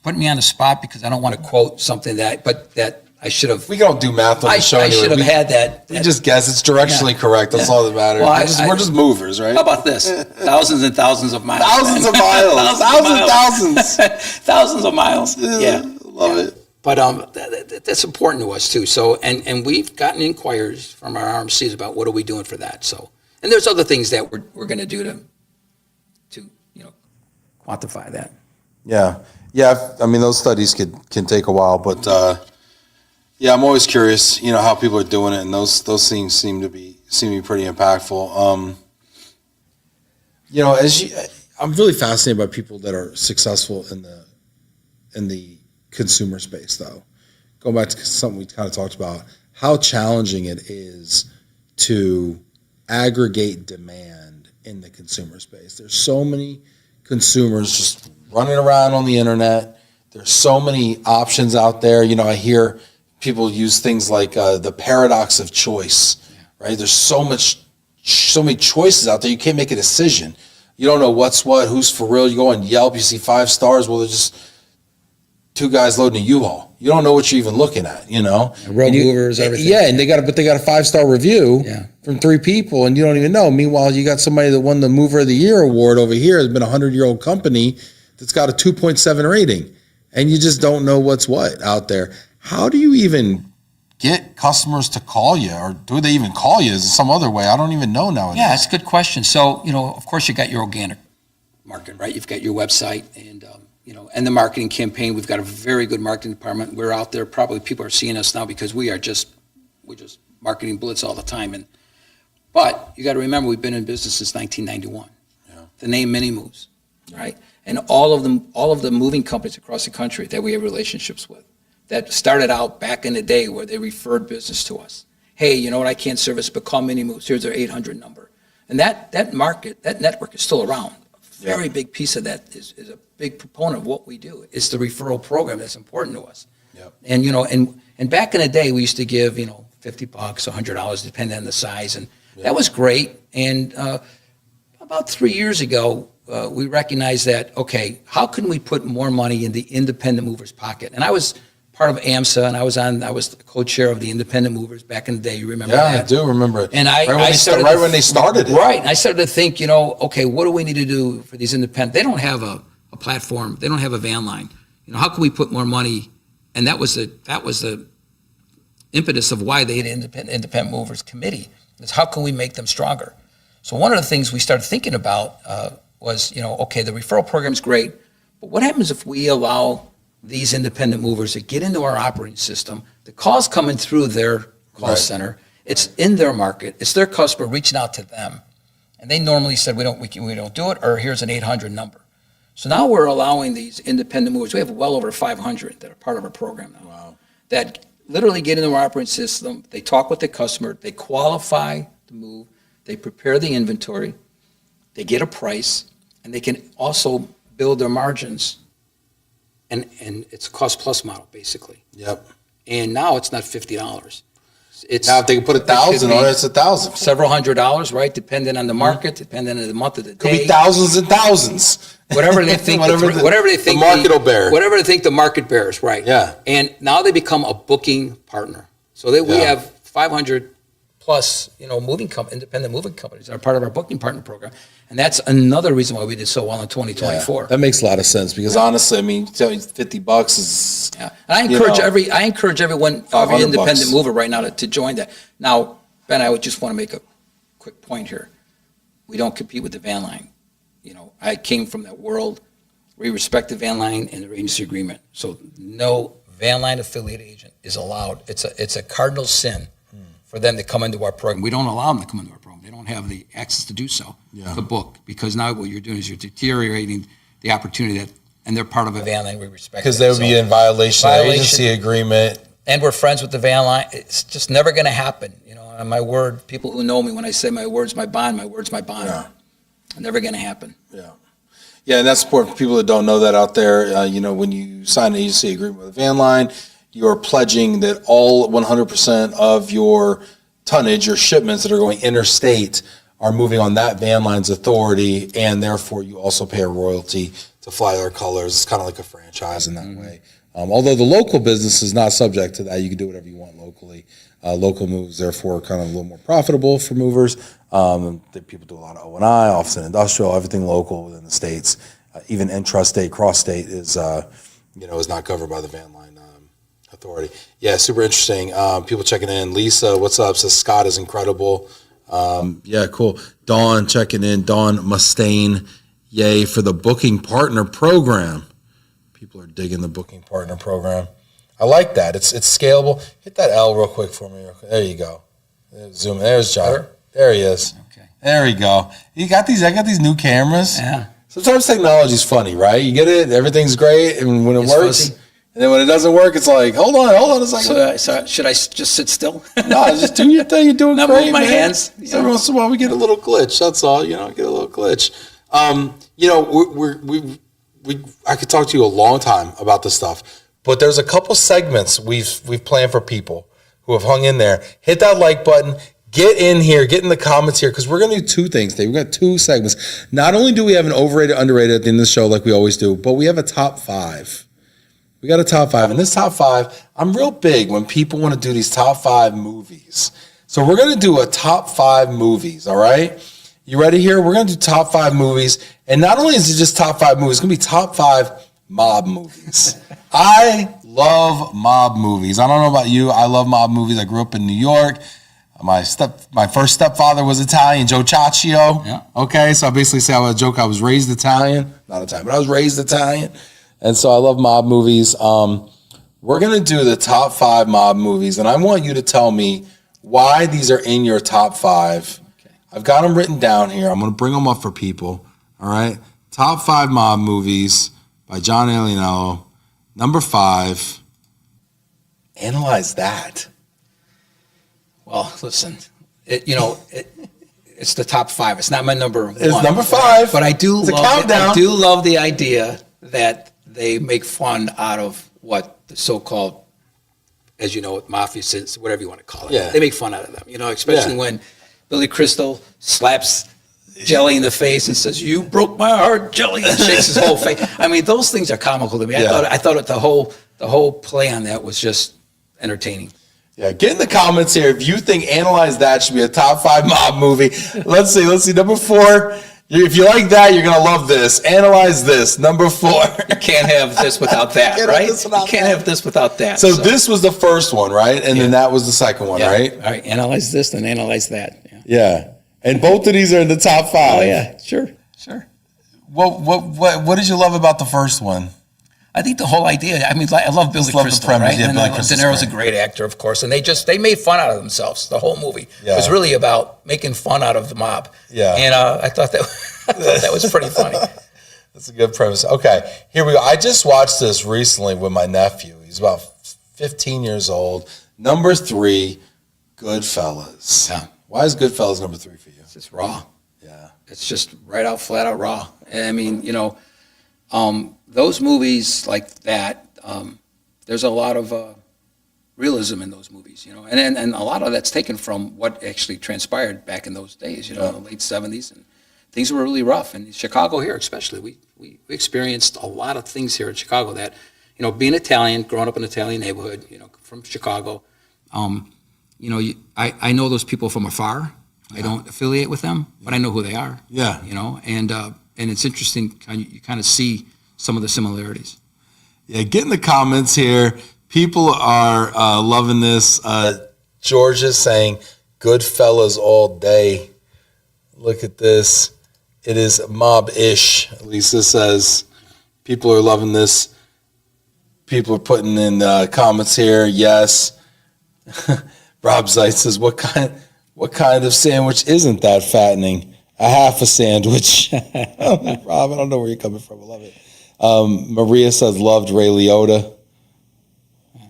put me on the spot because I don't want to quote something that I should have. We don't do math on the show. I should have had that. We just guess it's directionally correct. That's all that matters. Well, we're just movers, right? How about this? Thousands and thousands of miles. Thousands of miles. Thousands. Thousands of miles. Yeah. Love it. But that's important to us too. So and we've gotten inquiries from our RMCs about what are we doing for that. So and there's other things that we're going to do to you know quantify that. Yeah. I mean, those studies can take a while, but. Yeah, I'm always curious, you know, how people are doing it, and those things seem to be pretty impactful. You know, I'm really fascinated by people that are successful in the consumer space, though. Going back to something we kind of talked about, how challenging it is to aggregate demand in the consumer space. There's so many consumers just running around on the internet. There's so many options out there. You know, I hear people use things like the paradox of choice, right? There's so many choices out there. You can't make a decision. You don't know what's what, who's for real. You go on Yelp, you see 5 stars. Well, there's just 2 guys loading a U-Haul. You don't know what you're even looking at, you know? Road movers, everything. Yeah, and they got a 5-star review from 3 people, and you don't even know. Meanwhile, you got somebody that won the Mover of the Year award over here. Has been a 100-year-old company that's got a 2.7 rating, and you just don't know what's what out there. How do you even get customers to call you, or do they even call you? Is it some other way? I don't even know nowadays. Yeah, that's a good question. So, you know, of course, you got your organic marketing, right? You've got your website and, you know, and the marketing campaign. We've got a very good marketing department. We're out there. Probably people are seeing us now because we're just marketing blitz all the time. But you got to remember, we've been in business since 1991. Yeah. the name MiniMoves, right? And all of the moving companies across the country that we have relationships with, that started out back in the day where they referred business to us. Hey, you know what, I can't service, but call MiniMoves. Here's their 800 number. And that market, that network is still around. A very big piece of that is a big proponent of what we do. It's the referral program that's important to us. Yep. And, you know, and back in the day, we used to give, you know, $50, $100, depending on the size. And that was great. And about 3 years ago, we recognized that, okay, how can we put more money in the independent movers' pocket? And I was part of AMSA, and I was the co-chair of the independent movers back in the day. You remember that? Yeah, I do remember it. And right when they started it. Right. And I started to think, you know, okay, what do we need to do for these independent? They don't have a platform. They don't have a van line. You know, how can we put more money? And that was the impetus of why they had an independent movers committee, is how can we make them stronger? So one of the things we started thinking about was, you know, okay, the referral program is great, but what happens if we allow these independent movers to get into our operating system? The calls coming through their call center, it's in their market, it's their customer reaching out to them, and they normally said we don't do it, or here's an 800 number. So now we're allowing these independent movers. We have well over 500 that are part of our program now. Wow. That literally get into our operating system. They talk with the customer. They qualify the move. They prepare the inventory. They get a price, and they can also build their margins. And it's a cost plus model, basically. Yep. And now it's not $50. It's Now if they can put 1,000 on it, it's 1,000. several $100s, right? Depending on the market, depending on the month of the Could day. be thousands and thousands. Whatever they think, Whatever they think the market will bear. Whatever they think the market bears, right? Yeah. And now they become a booking partner. So that we have 500 plus, you know, independent moving companies that are part of our booking partner program, and that's another reason why we did so well in 2024. Yeah, that makes a lot of sense because honestly, I mean, tell you $50 is. Yeah, and I encourage everyone, every independent mover right now to join that. Now, Ben, I would just want to make a quick point here. We don't compete with the van line. You know, I came from that world. We respect the van line and the agency agreement. So no van line affiliate agent is allowed. It's a cardinal sin for them to come into our program. We don't allow them to come into our program. They don't have the access to do so, to book, because now what you're doing is you're deteriorating the opportunity that, and they're part of a van line, we respect. Because they would be in violation of the agency agreement. And we're friends with the van line. It's just never going to happen. You know, and my word, people who know me, when I say my word's my bond, my word's my bond. Yeah. Never going to happen. Yeah. Yeah, and that's important for people that don't know that out there. You know, when you sign an agency agreement with a van line, you're pledging that all 100% of your tonnage, your shipments that are going interstate are moving on that van line's authority, and therefore you also pay a royalty to fly their colors. It's kind of like a franchise in that way. Although the local business is not subject to that, you can do whatever you want locally. Local moves, therefore, kind of a little more profitable for movers. People do a lot of O&I, office and industrial, everything local within the states. Even intrastate, cross-state is not covered by the van line authority. Yeah, super interesting. People checking in. Lisa, what's up? Says Scott is incredible. Yeah, cool. Dawn checking in. Dawn Mustaine, yay for the booking partner program. People are digging the booking partner program. I like that. It's scalable. Hit that L real quick for me. There you go. Zoom. There's John. There he is. Okay. There we go. I got these new cameras. Yeah. Sometimes technology's funny, right? You get it. Everything's great, and when it works. Fuzzy. And then when it doesn't work, it's like, hold on a second. So should I just sit still? No, just do your thing. You're doing Not great, move my man. hands. So every once in a while, we get a little glitch. That's all. Get a little glitch. I could talk to you a long time about this stuff, but there's a couple segments we've planned for people who have hung in there. Hit that like button. Get in here. Get in the comments here, because we're going to do two things today. We've got two segments. Not only do we have an overrated, underrated at the end of the show like we always do, but we have a top 5. We got a top 5, and this top 5, I'm real big when people want to do these top 5 movies. So we're going to do a top 5 movies, all right? You ready here? We're going to do top 5 movies, and not only is it just top 5 movies, it's going to be top 5 mob movies. I love mob movies. I don't know about you. I love mob movies. I grew up in New York. My first stepfather was Italian, Joe Ciaccio. Yeah. Okay, so I basically say I was raised Italian. Not Italian, but I was raised Italian. And so I love mob movies. We're going to do the top 5 mob movies, and I want you to tell me why these are in your top 5. Okay. I've got them written down here. I'm going to bring them up for people. All right. Top 5 mob movies by John Alianello. Number 5. Analyze that. Well, listen, it's the top 5. It's not my number 1. It's number 5. But I do It's a love countdown. I do love the idea that they make fun out of what the so-called, as you know, mafia sins, whatever you want to call it. Yeah. They make fun out of them, especially when Billy Crystal slaps Jelly in the face and says, "You broke my heart, Jelly," and shakes his whole face. I mean, those things are comical to me. Yeah. I thought the whole play on that was just entertaining. Yeah, get in the comments here if you think Analyze That should be a top 5 mob movie. Let's see. Number 4. If you like that, you're going to love this. Analyze this. Number 4. You can't have this without that, right? You can't have this without that. So this was the first one, right? And then that was the second one, right? All right, analyze this and analyze that. Yeah. Yeah. And both of these are in the top 5. Oh, yeah, sure. What did you love about the first one? I think the whole idea, I mean, I love Billy love the Crystal, premise, right? yeah, And Billy Crystal's De Niro's a great. great actor, of course, and they made fun out of themselves. The whole movie was really about making fun out of the mob. Yeah. And I thought that was pretty funny. That's a good premise. Okay, here we go. I just watched this recently with my nephew. He's about 15 years old. Number 3, Goodfellas. Yeah. Why is Goodfellas number 3 for you? It's just raw. Yeah. It's just right out, flat out raw. And I mean, those movies like that, there's a lot of realism in those movies, and a lot of that's taken from what actually transpired back in those days, in the late 70s, and things were really rough. And Chicago here especially, we experienced a lot of things here in Chicago that, being Italian, growing up in an Italian neighborhood, from Chicago, I know those people from afar. I don't affiliate with them, but I know who they are. Yeah. And it's interesting, you kind of see some of the similarities. Yeah, get in the comments here. People are loving this. George is saying, Goodfellas all day. Look at this. It is mob-ish, Lisa says. People are loving this. People are putting in comments here, yes. Rob Zeit says, what kind of sandwich isn't that fattening? A half a sandwich. Rob, I don't know where you're coming from. I love it. Maria says, loved Ray Liotta.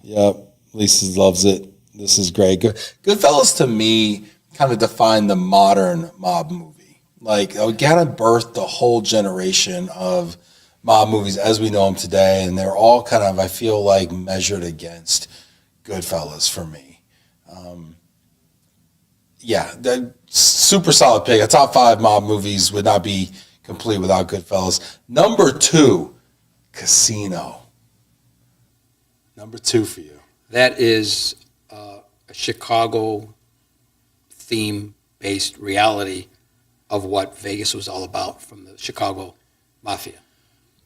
Yep. Lisa loves it. This is great. Goodfellas to me kind of defined the modern mob movie. Like, it kind of birthed the whole generation of mob movies as we know them today. And they're all kind of, I feel like, measured against Goodfellas for me. Super solid pick. A top 5 mob movies would not be complete without Goodfellas. Number 2, Casino. Number 2 for you. That is a Chicago theme-based reality of what Vegas was all about from the Chicago Mafia.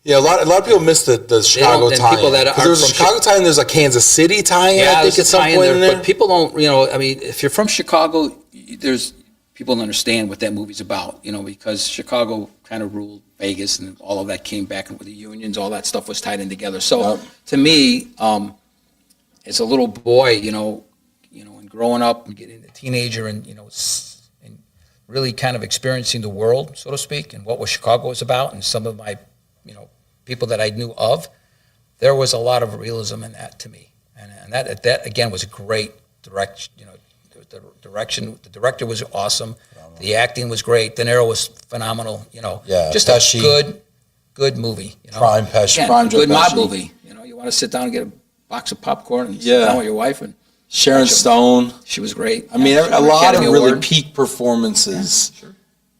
Yeah, a lot of people miss the Chicago tie-in. People that Because there was a Chicago tie-in, there's a Kansas City tie-in, I think, at some point in there. But people don't, if you're from Chicago, there's people don't understand what that movie's about, because Chicago kind of ruled Vegas, and all of that came back with the unions, all that stuff was tied in together. So to me, as a little boy, and growing up and getting a teenager, and and really kind of experiencing the world, so to speak, and what Chicago was about, and some of my, people that I knew of, there was a lot of realism in that to me, and that again was a great direction. The direction, the director was awesome. The acting was great. De Niro was phenomenal. Just Pesci. a good movie. Prime Pesci. Again, good mob movie. You want to sit down and get a box of popcorn and sit down with your wife, and Sharon Stone. She was great. I mean, a lot Academy of really Award. peak performances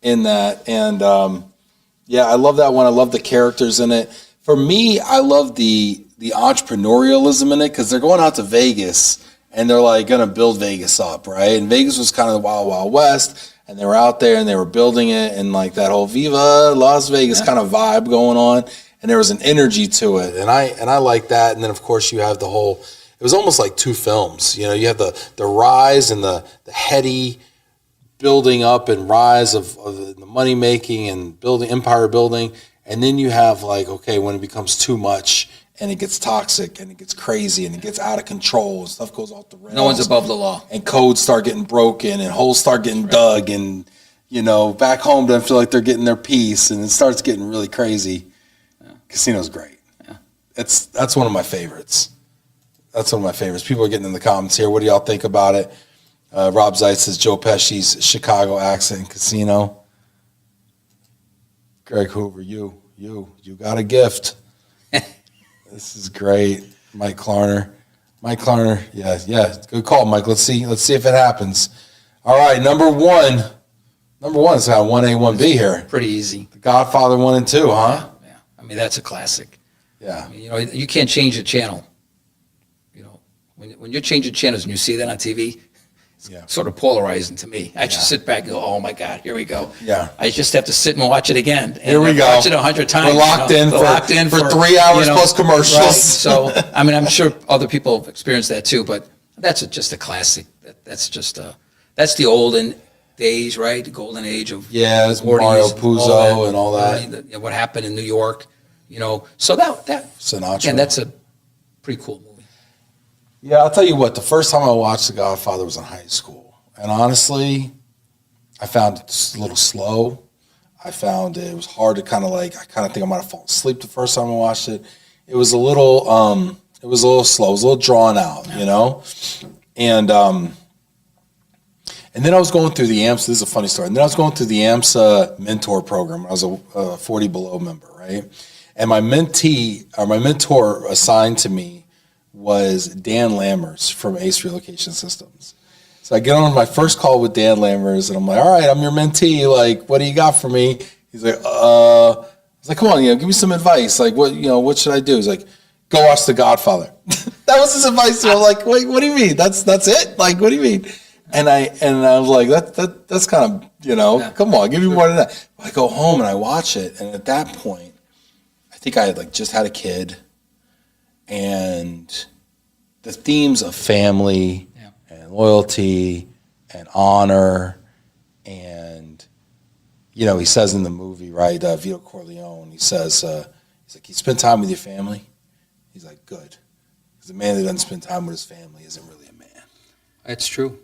in that. And I love that one. I love the characters in it. For me, I love the entrepreneurialism in it, because they're going out to Vegas and they're like going to build Vegas up, right? And Vegas was kind of the Wild Wild West, and they were out there and they were building it, and like that whole Viva Las Vegas kind of vibe going on, and there was an energy to it, and I like that. And then of course you have the whole. It was almost like 2 films. You have the rise and the heady building up and rise of the money making and building empire building, and then you have like, okay, when it becomes too much and it gets toxic and it gets crazy and it gets out of control and stuff goes off the rails. No one's above the law. And codes start getting broken and holes start getting dug, and you know, back home doesn't feel like they're getting their piece, and it starts getting really crazy. Yeah. Casino's great. Yeah. That's one of my favorites. That's one of my favorites. People are getting in the comments here. What do y'all think about it? Rob Zeit says Joe Pesci's Chicago accent in Casino. Greg Hoover, you got a gift. This is great. Mike Klarner, yeah, good call, Mike. Let's see if it happens. All right, number one is how 1A, 1B here. Pretty easy. The Godfather 1 and 2, huh? Yeah. I mean, that's a classic. Yeah. I mean, you know, you can't change the channel. You know, when you're changing channels and you see that on TV, it's sort of polarizing to me. I just sit back and go, oh my God, here we go. Yeah. I just have to sit and watch it again. And here we go. Watch it 100 times. We're locked in for 3 hours plus commercials. Right. So, I mean, I'm sure other people have experienced that too, but that's just a classic. That's the olden days, right? The golden age of it's Mario Puzo and all that. What happened in New York, you know. So that Sinatra. Again, that's a pretty cool movie. Yeah, I'll tell you what, the first time I watched The Godfather was in high school. And honestly, I found it a little slow. I found it was hard to I think I might have fallen asleep the first time I watched it. It was a little slow. It was a little drawn out, you know? And then I was going through the AMSA, this is a funny story. And then I was going through the AMSA mentor program. I was a 40 below member, right? And my mentor assigned to me was Dan Lammers from Ace Relocation Systems. So I get on my first call with Dan Lammers, and I'm like, all right, I'm your mentee. Like, what do you got for me? He's like, I was like, come on, give me some advice. Like, what should I do? He's like, go watch The Godfather. That was his advice to me. I'm like, wait, what do you mean? That's it? Like, what do you mean? And I was like, that's kind of, come on, give me more than that. I go home and I watch it, and at that point, I think I had just had a kid. And the themes of family and loyalty and honor and, he says in the movie, right, Vito Corleone, he says, he's like, you spend time with your family? He's like, good. Because a man that doesn't spend time with his family isn't really a man. It's true,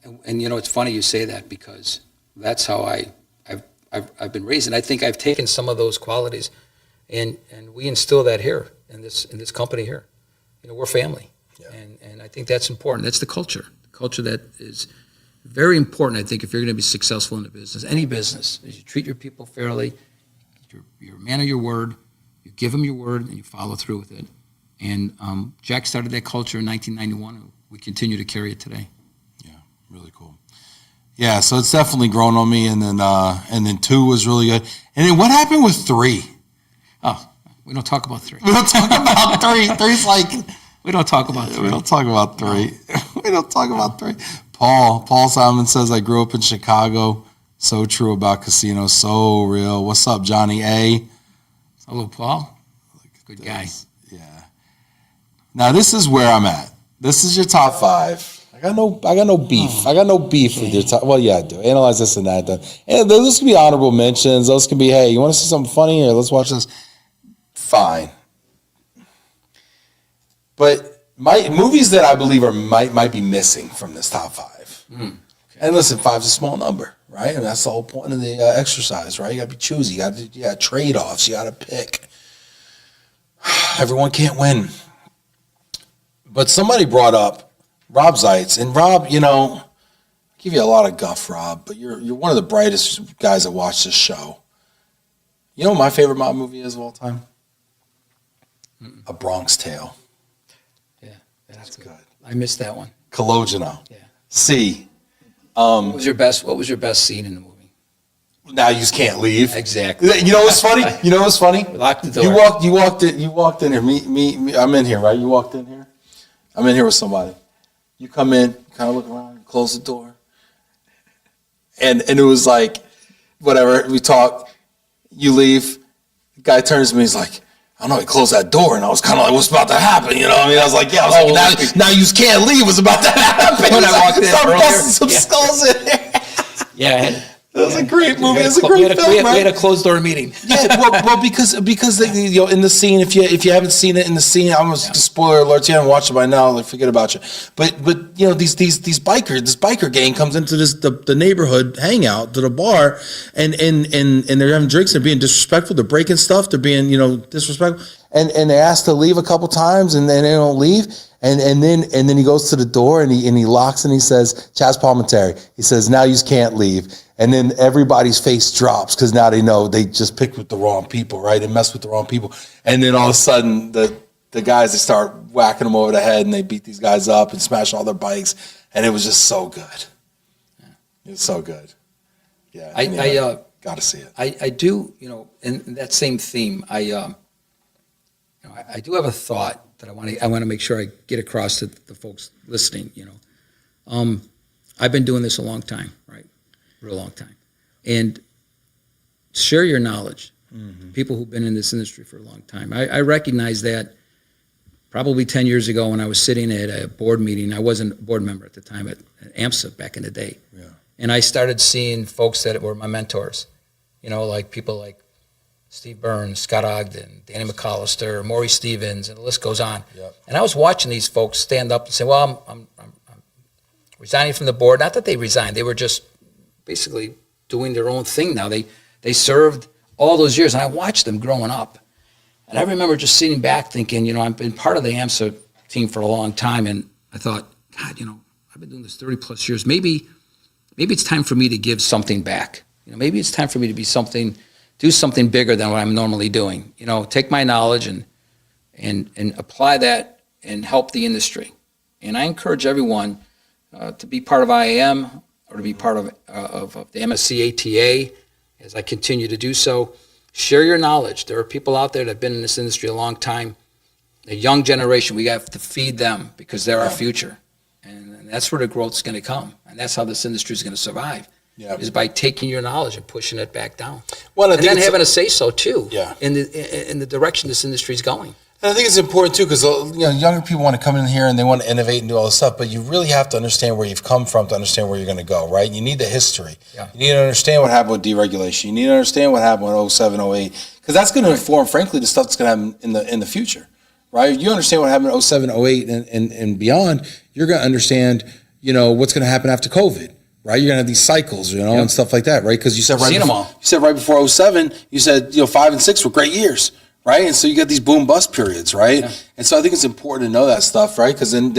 And it's funny you say that because that's how I've been raised. And I think I've taken some of those qualities and we instill that here. In this company here, we're family, and I think that's important. That's the culture that is very important. I think if you're going to be successful in the business, any business, is you treat your people fairly, you're a man of your word, you give them your word, and you follow through with it. And Jack started that culture in 1991, and we continue to carry it today. Yeah, really cool. Yeah, so it's definitely grown on me, and then 2 was really good. And then what happened with 3? Oh. We don't talk about 3. We don't talk about 3. 3's like... We don't talk about 3. We don't talk about 3. We don't talk about 3. Paul Simon says, I grew up in Chicago. So true about casinos. So real. What's up, Johnny A? Hello, Paul. Good guy. Yeah. Now, this is where I'm at. This is your top 5. I got no beef. I got no beef with your top. Well, yeah, I do. Analyze this and that. And those can be honorable mentions. Those can be, hey, you want to see something funny? Here, let's watch this. Fine. But movies that I believe might be missing from this top 5. Okay. And listen, 5's a small number, right? And that's the whole point of the exercise, right? You got to be choosy. You got trade-offs. You got to pick. Everyone can't win. But somebody brought up Rob Zeitz. And Rob, I give you a lot of guff, Rob, but you're one of the brightest guys that watch this show. You know what my favorite mob movie is of all time? A Bronx Tale. Yeah, that's good. I missed that one. Cologino. Yeah. C. What was your best scene in the movie? Now you just can't leave. Exactly. You know what's funny? Lock the door. You walked in here. Me. I'm in here, right? You walked in here. I'm in here with somebody. You come in, kind of look around, close the door, and it was like, whatever. We talk. You leave. The guy turns to me. He's like, I know he closed that door, and I was kind of like, what's about to happen? You know what I mean? I was like, yeah. I was like, now you just can't leave. What's about to happen? When I walked in start earlier. busting some skulls in there. Yeah, That was a great movie. It's a We great had film, we right? had a closed door meeting. Yeah, well, because they, in the scene, if you haven't seen it in the scene, I'm gonna spoiler alert. You haven't watched it by now, like forget about you. But these biker gang comes into the neighborhood hangout to the bar, and they're having drinks. They're being disrespectful. They're breaking stuff. They're being disrespectful. And they're asked to leave a couple times, and then they don't leave. And then he goes to the door and he locks and he says, Chaz Palminteri, he says, now you can't leave. And then everybody's face drops because now they know they just picked with the wrong people, right? They messed with the wrong people. And then all of a sudden the guys, they start whacking them over the head and they beat these guys up and smash all their bikes. And it was just so good. It was so good. Yeah. I got to see it. I do, in that same theme, I do have a thought that I want to make sure I get across to the folks listening. I've been doing this a long time, right? Real long time, and share your knowledge. Mm-hmm. People who've been in this industry for a long time. I recognize that probably 10 years ago when I was sitting at a board meeting. I wasn't a board member at the time at AMSA back in the day, and I started seeing folks that were my mentors. Like people like Steve Burns, Scott Ogden, Danny McAllister, Maury Stevens, and the list goes on. Yep. And I was watching these folks stand up and say, well, I'm resigning from the board. Not that they resigned. They were just basically doing their own thing now. They served all those years, and I watched them growing up. And I remember just sitting back thinking, I've been part of the AMSA team for a long time, and I thought, God, I've been doing this 30-plus years. Maybe it's time for me to give something back. Maybe it's time for me to do something bigger than what I'm normally doing. Take my knowledge and apply that and help the industry. And I encourage everyone to be part of IAM or to be part of the MSC ATA as I continue to do so. Share your knowledge. There are people out there that have been in this industry a long time. The young generation, we have to feed them because they're our future. And that's where the growth is going to come. And that's how this industry is going to survive. Yeah. Is by taking your knowledge and pushing it back down. Well, and then having a say-so, too, in the direction this industry is going. And I think it's important, too, because younger people want to come in here and they want to innovate and do all this stuff, but you really have to understand where you've come from to understand where you're going to go, right? You need the history. Yeah. You need to understand what happened with deregulation. You need to understand what happened with 07, 08, because that's going to inform, frankly, the stuff that's going to happen in the future, right? If you understand what happened in 07, 08 and beyond, you're going to understand, what's going to happen after COVID. Right, you're gonna have these cycles, and stuff like that, right? Because you said right before 07, you said 5 and 6 were great years, right? And so you get these boom bust periods, right? Yeah. And so I think it's important to know that stuff, right? Because then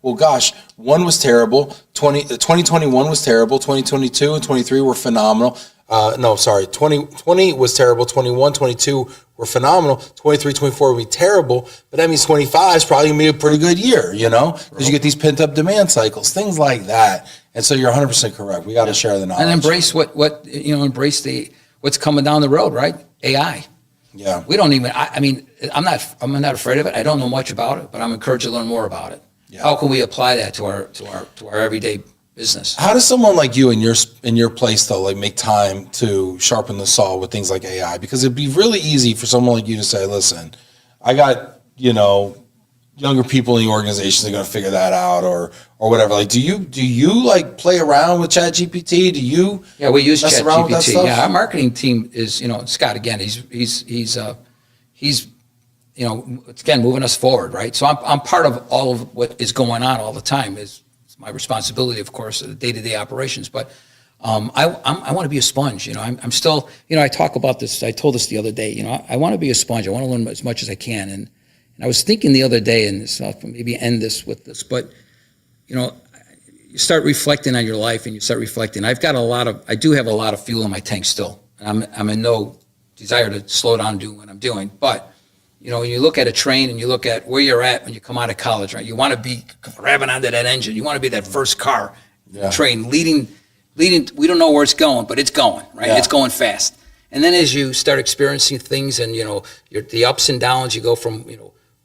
well, gosh, one was terrible, 2021 was terrible, 2022 and 23 were phenomenal. 2020 was terrible, 21, 22 were phenomenal, 23, 24 will be terrible, but that means 25 is probably gonna be a pretty good year, because you get these pent up demand cycles, things like that. And so you're 100% correct. We got to share the knowledge and embrace embrace what's coming down the road, right? AI. Yeah. We don't even. I'm not afraid of it. I don't know much about it, but I'm encouraged to learn more about it. Yeah. How can we apply that to our everyday business? How does someone like you in your place though, like make time to sharpen the saw with things like AI? Because it'd be really easy for someone like you to say, "Listen, I got younger people in the organization are going to figure that out," or whatever. Like, do you like play around with ChatGPT? Do you? Yeah, we use ChatGPT. Yeah, our marketing team is Scott again. He's again moving us forward, right? So I'm part of all of what is going on all the time. It's my responsibility, of course, of the day-to-day operations. But I want to be a sponge. I'm still. I talk about this. I told this the other day. I want to be a sponge. I want to learn as much as I can. And I was thinking the other day, and I'll maybe end this with this, but you start reflecting on your life, and you start reflecting. I do have a lot of fuel in my tank still, and I'm in no desire to slow down and do what I'm doing. But when you look at a train and you look at where you're at when you come out of college, right? You want to be grabbing onto that engine. You want to be that first car, train leading. We don't know where it's going, but it's going, right? Yeah. It's going fast. And then as you start experiencing things, and the ups and downs, you go from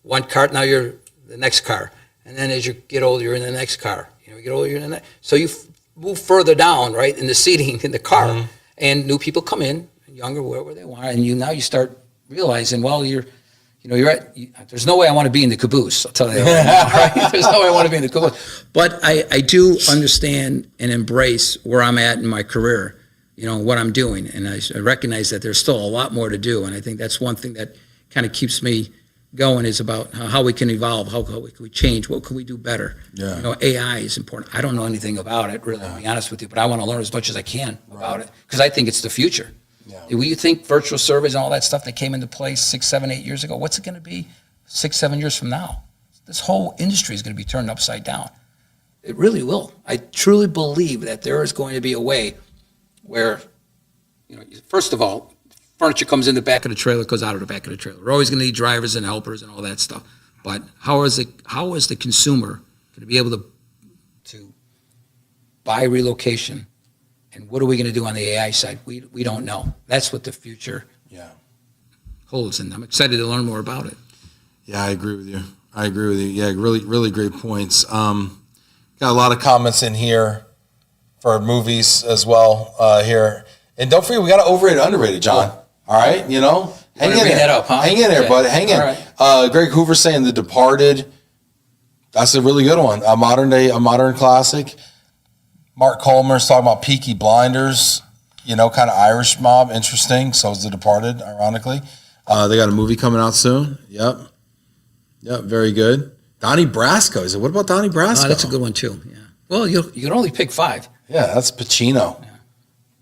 one car, now you're the next car. And then as you get older, you're in the next car. You get older, you're in the next. So you move further down, right, in the seating in the car. Mm-hmm. And new people come in, younger, wherever they want, and now you start realizing, well, there's no way I want to be in the caboose, I'll tell you that right now, right? There's no way I want to be in the caboose. But I do understand and embrace where I'm at in my career. what I'm doing. And I recognize that there's still a lot more to do. And I think that's one thing that kind of keeps me going is about how we can evolve, how can we change, what can we do better. Yeah. AI is important. I don't know anything about it, really, to be honest with you, but I want to learn as much as I can about it because I think it's the future. Yeah. When you think virtual surveys and all that stuff that came into place 6, 7, 8 years ago, what's it going to be 6, 7 years from now? This whole industry is going to be turned upside down. It really will. I truly believe that there is going to be a way where, first of all, furniture comes in the back of the trailer, goes out of the back of the trailer. We're always going to need drivers and helpers and all that stuff. But how is the consumer going to be able to buy relocation? And what are we going to do on the AI side? We don't know. That's what the future holds, and I'm excited to learn more about it. Yeah, I agree with you. Yeah, really, really great points. Got a lot of comments in here for movies as well here. And don't forget, we got to overrated, underrated, John. All right, hang in there. That up, huh? Hang in there, bud. Hang in. Right. Greg Hoover saying The Departed. That's a really good one. A modern classic. Mark Coleman's talking about Peaky Blinders. Kind of Irish mob. Interesting. So is The Departed, ironically. They got a movie coming out soon. Yep. Very good. Donnie Brasco. Is it? What about Donnie Brasco? Oh, that's a good one too. Yeah. Well, you can only pick 5. Yeah, that's Pacino.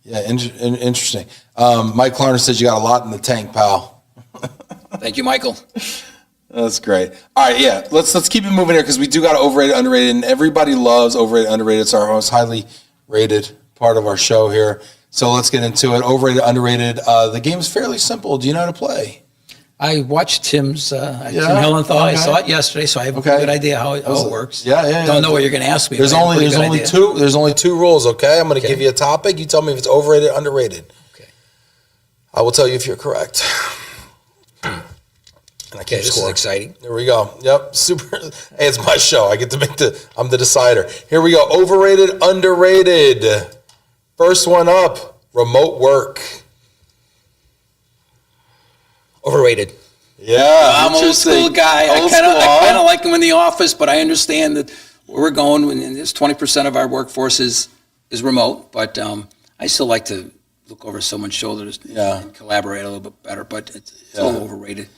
Yeah, interesting. Mike Klarner says you got a lot in the tank, pal. Thank you, Michael. That's great. All right, yeah, let's keep it moving here because we do got overrated, underrated, and everybody loves overrated, underrated. It's our most highly rated part of our show here. So let's get into it. Overrated, underrated. The game's fairly simple. Do you know how to play? I watched Tim's Tim Hillenthal. Okay. I saw it yesterday, so I have a good idea how it works. Yeah. Don't know what you're going to ask me. There's only two rules. Okay, I'm going to give you a topic. You tell me if it's overrated, underrated. Okay. I will tell you if you're correct. And I keep this is exciting. There we go. Yep, super. Hey, it's my show. I get to I'm the decider. Here we go. Overrated, underrated. First one up. Remote work. Overrated. Yeah, I'm an old school guy. I kind of like him in the office, but I understand that where we're going, and this 20% of our workforce is remote, but I still like to look over someone's shoulders and collaborate a little bit better, but it's a little overrated.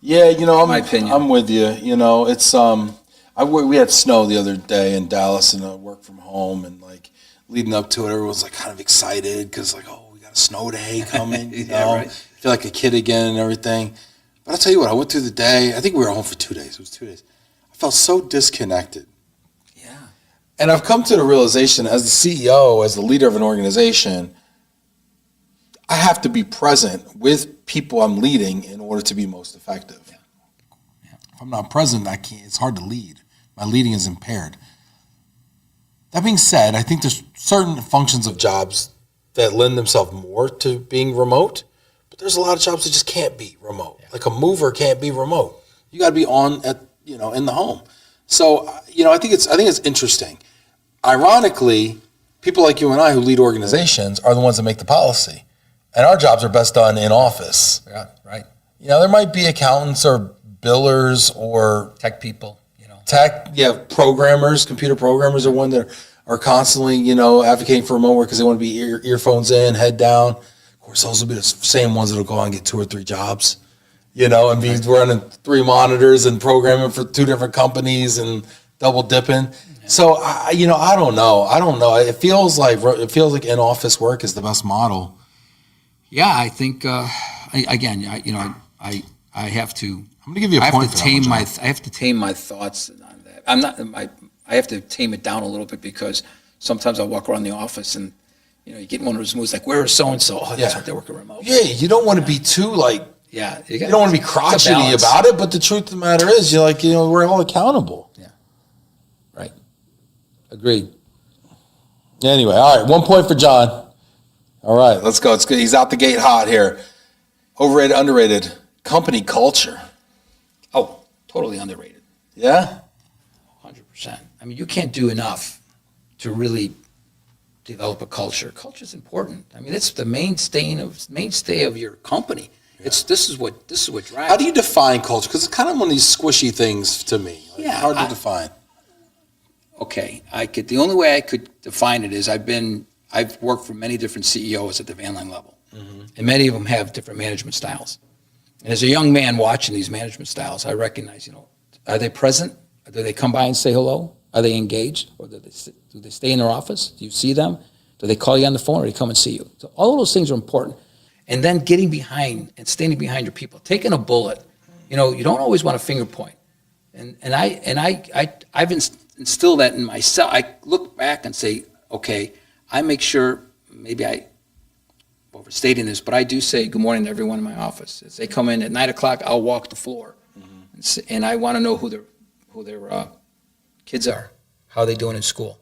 Yeah, my opinion. I'm with you. It's we had snow the other day in Dallas and I work from home, and like leading up to it, everyone was like kind of excited because like, oh, we got a snow day coming. Right. Feel like a kid again and everything. But I'll tell you what, I went through the day. I think we were home for 2 days. It was 2 days. I felt so disconnected. Yeah. And I've come to the realization as the CEO, as the leader of an organization, I have to be present with people I'm leading in order to be most effective. Yeah. If I'm not present, I can't. It's hard to lead. My leading is impaired. That being said, I think there's certain functions of jobs that lend themselves more to being remote. There's a lot of jobs that just can't be remote. Like a mover can't be remote. You got to be on in the home. So, I think it's interesting. Ironically, people like you and I who lead organizations are the ones that make the policy. And our jobs are best done in office. Yeah, right. There might be accountants or billers or tech people, programmers, computer programmers are one that are constantly, advocating for remote work because they want to be earphones in, head down. Of course, those will be the same ones that'll go out and get 2 or 3 jobs, and be running 3 monitors and programming for 2 different companies and double dipping. Yeah. So, I don't know. It feels like in-office work is the best model. Yeah, I think, I have to. I'm going to give you a point. I have to tame my thoughts on that. I have to tame it down a little bit because sometimes I walk around the office and you get one of those moves like, where is so-and-so? Oh, that's what they're working remote. Yeah, you don't want to be too you don't want to be crotchety about it, but the truth of the matter is, we're all accountable. Yeah. Right. Agreed. Anyway, all right, 1 point for John. All right, let's go. It's good. He's out the gate hot here. Overrated, underrated. Company culture. Oh, totally underrated. Yeah? 100%. I mean, you can't do enough to really develop a culture. Culture is important. I mean, it's the mainstay of your company. Yeah. This is what drives. How do you define culture? Because it's kind of one of these squishy things to me. Hard to define. Okay, the only way I could define it is I've been I've worked for many different CEOs at the van line level, and many of them have different management styles. And as a young man watching these management styles, I recognize, are they present? Do they come by and say hello? Are they engaged? Or do they stay in their office? Do you see them? Do they call you on the phone, or do they come and see you? So all of those things are important. And then getting behind and standing behind your people, taking a bullet. You don't always want to finger point. And I've instilled that in myself. I look back and say, okay, I make sure, maybe I overstating this, but I do say good morning to everyone in my office. As they come in at 9 o'clock, I'll walk the floor, and I want to know who their kids are, how are they doing in school,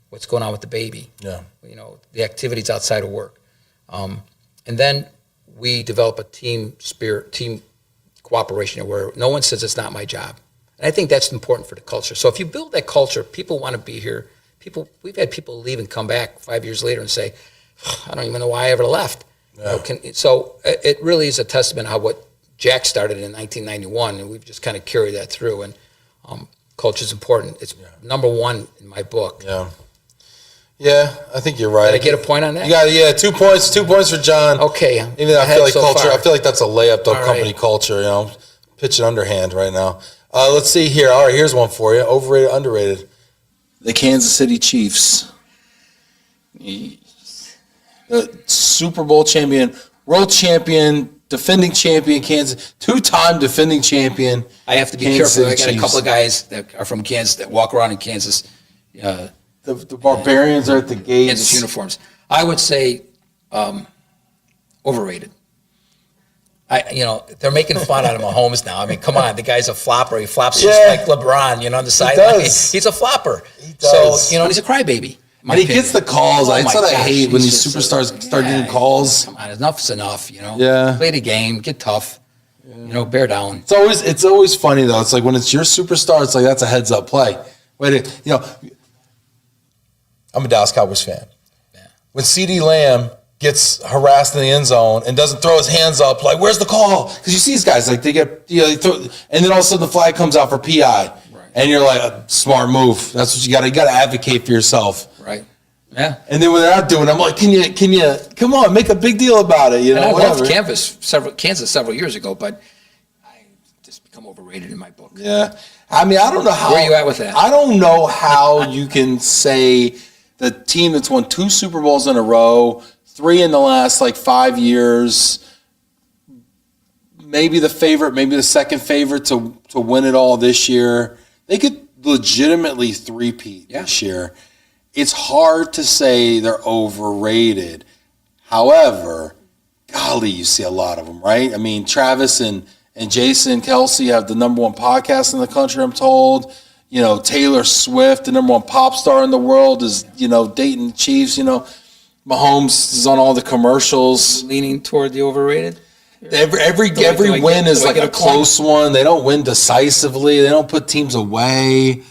what's going on with the baby, the activities outside of work, and then we develop a team spirit, team cooperation where no one says it's not my job. And I think that's important for the culture. So if you build that culture, people want to be here. We've had people leave and come back 5 years later and say, I don't even know why I ever left. Yeah. So it really is a testament how what Jack started in 1991, and we've just kind of carried that through. And culture is important. It's number one in my book. Yeah, I think you're right. Did I get a point on that? You got 2 points. 2 points for John. Okay. Even though I feel like so culture. far. I feel like that's a layup though. All Company right. culture. Pitching underhand right now. Let's see here. All right, here's one for you. Overrated, underrated. The Kansas City Chiefs. The Super Bowl champion, world champion, defending champion, Kansas, 2-time defending champion. I have to be Kansas careful. I City got a Chiefs. couple of guys that are from Kansas that walk around in Kansas. The Barbarians are at the gates. Kansas uniforms. I would say overrated. They're making fun out of Mahomes now. I mean, come on, the guy's a flopper. He flops just like LeBron, on the sideline. He's a flopper. He does. So, he's a crybaby. And he gets the calls. That's what I hate when these he's just superstars start getting calls. Come on, enough's enough. Yeah. Play the game, get tough. Bear down. It's always funny though. It's like when it's your superstar, it's like that's a heads up play. Wait, I'm a Dallas Cowboys fan. Yeah. When CeeDee Lamb gets harassed in the end zone and doesn't throw his hands up, like, where's the call? Because you see these guys, like, they get, they throw, and then all of a sudden the flag comes out for PI. Right. And you're like, smart move. That's what you got to advocate for yourself. Right. Yeah. And then when they're not doing it, I'm like, can you, come on, make a big deal about it, And I whatever. loved Kansas several years ago, but I just become overrated in my book. Yeah. I mean, I don't know how. Where are you at with that? I don't know how you can say the team that's won 2 Super Bowls in a row, 3 in the last 5 years, maybe the favorite, maybe the second favorite to win it all this year. They could legitimately three-peat this year. It's hard to say they're overrated. However, golly, you see a lot of them, right? I mean, Travis and Jason Kelsey have the number 1 podcast in the country, I'm told. Taylor Swift, the number 1 pop star in the world, is, dating the Chiefs. Mahomes is on all the commercials. Leaning toward the overrated? Every win is like a close one. They don't win decisively. They don't put teams away.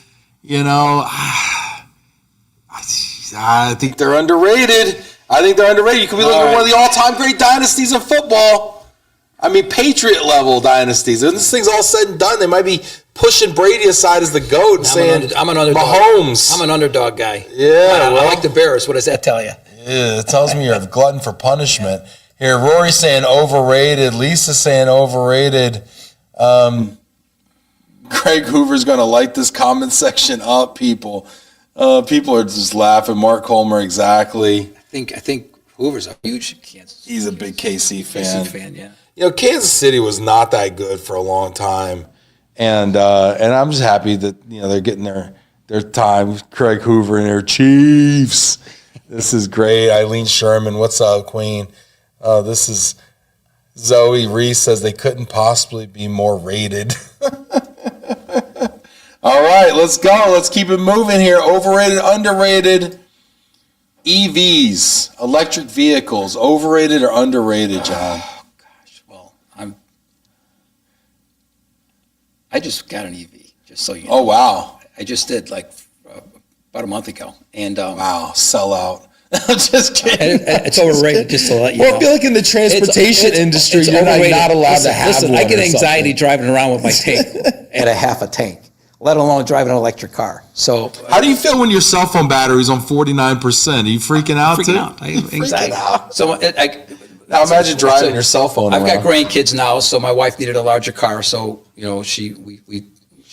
I think they're underrated. You could be looking at one of the all-time great dynasties of football. I mean, Patriot level dynasties. When this thing's all said and done, they might be pushing Brady aside as the GOAT and saying, I'm an underdog. Mahomes. I'm an underdog guy. Yeah, I like the Bears. What does that tell you? Yeah, it tells me you're a glutton for punishment. Here, Rory's saying overrated. Lisa's saying overrated. Craig Hoover's going to light this comment section up, people. People are just laughing. Mark Colmer, exactly. I think Hoover's a huge Kansas. He's a big KC fan. KC fan, yeah. Kansas City was not that good for a long time. And I'm just happy that, they're getting their time. Craig Hoover and their Chiefs. This is great. Eileen Sherman, what's up, Queen? This is Zoe Reese says they couldn't possibly be more rated. All right, let's go. Let's keep it moving here. Overrated, underrated. EVs, electric vehicles, overrated or underrated, John? Oh, gosh. Well, I just got an EV, just so you know. Oh, wow. I just did about a month ago. And Wow, sell out. I'm just kidding. it's overrated, just to let you Well, know. I feel like in the transportation industry, you're not allowed to have listen, one. I get or anxiety something. driving around with my tank at a half a tank. let alone drive an electric car. So How do you feel when your cell phone battery's on 49%? Are you freaking out too? Anxiety. out. So Now imagine driving your cell phone I've got around. grandkids now, so my wife needed a larger car. So she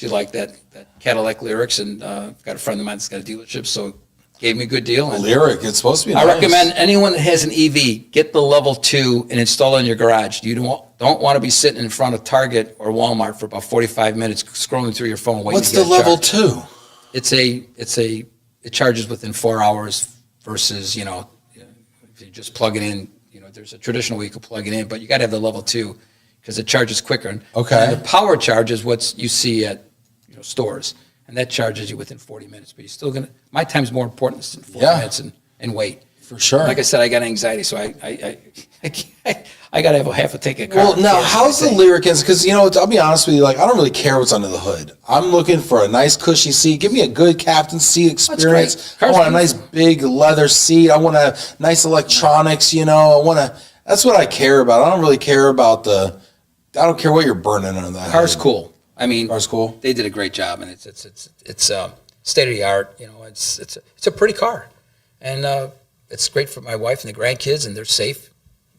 liked that Cadillac Lyrics, and got a friend of mine that's got a dealership, so gave me a good deal. And Lyric, it's supposed to be I nice. recommend anyone that has an EV, get the level 2 and install it in your garage. You don't want to be sitting in front of Target or Walmart for about 45 minutes scrolling through your phone waiting What's to get the level charged. 2? It charges within 4 hours versus, if you just plug it in, there's a traditional way you can plug it in, but you got to have the level 2 because it charges quicker. Okay. And the power charge is what you see at stores, and that charges you within 40 minutes, but you're still going to, my time's more important than 40 minutes and wait. For sure. Like I said, I got anxiety, so I got to have a half a tank of car. Well, now, how's the Lyric? Because, I'll be honest with you, I don't really care what's under the hood. I'm looking for a nice cushy seat. Give me a good captain seat experience. I want a nice big leather seat. I want a nice electronics, that's what I care about. I don't really care about I don't care what you're burning under that. Car's hood. cool. I mean, Car's cool. They did a great job, and it's state of the art. It's a pretty car, and it's great for my wife and the grandkids, and they're safe.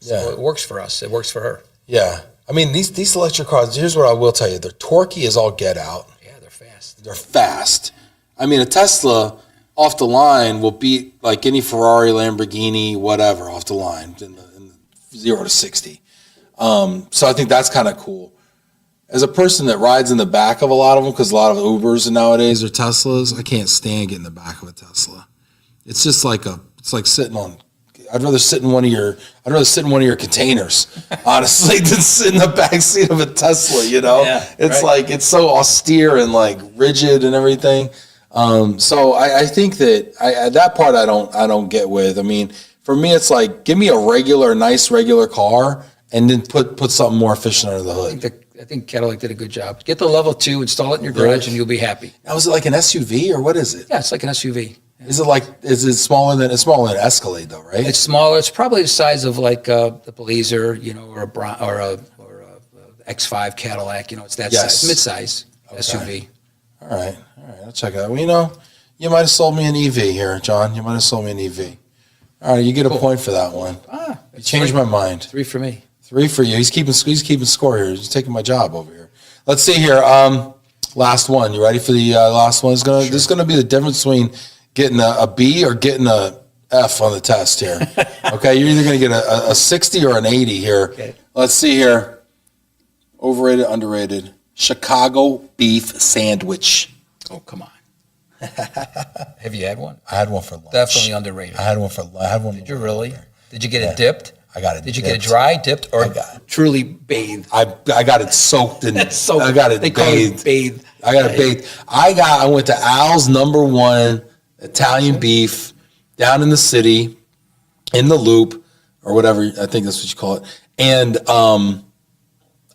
So it works for us. It works for her. Yeah. I mean, these electric cars, here's what I will tell you. They're torquey as all get out. Yeah, they're fast. They're fast. I mean, a Tesla off the line will beat like any Ferrari, Lamborghini, whatever off the line in the 0 to 60. So I think that's kind of cool. As a person that rides in the back of a lot of them, because a lot of Ubers nowadays are Teslas, I can't stand getting in the back of a Tesla. It's just like sitting on. I'd rather sit in one of your containers, honestly, than sit in the back seat of a Tesla. Yeah, it's right. like it's so austere and like rigid and everything. So I think that part I don't get with. I mean, for me, it's like give me a nice regular car, and then put something more efficient under the hood. I think Cadillac did a good job. Get the level 2, install it in your garage, and you'll be happy. Now, is it like an SUV or what is it? Yeah, it's like an SUV. Is it smaller than an Escalade though, right? It's smaller. It's probably the size of like the Blazer, or a X5 Cadillac. It's that size, mid-size SUV. All right. I'll check it out. Well, you might have sold me an EV here, John. You might have sold me an EV. All right, you get a point for that one. You changed my mind. 3 for me. 3 for you. He's keeping score here. He's taking my job over here. Let's see here. Last one. You ready for the last one? This is gonna be the difference between getting a B or getting a F on the test here. Okay, you're either going to get a 60 or an 80 here. Okay. Let's see here. Overrated, underrated. Chicago beef sandwich. Oh, come on. Have you had one? I had one for lunch. Definitely underrated. I had one. Did you really? Did you get it dipped? I got it. Did you get it dry, dipped, or truly bathed? I got it soaked in. Soaked. I got it They call bathed. it bathed. I got it bathed. I went to Al's #1 Italian beef down in the city, in the Loop, or whatever. I think that's what you call it. And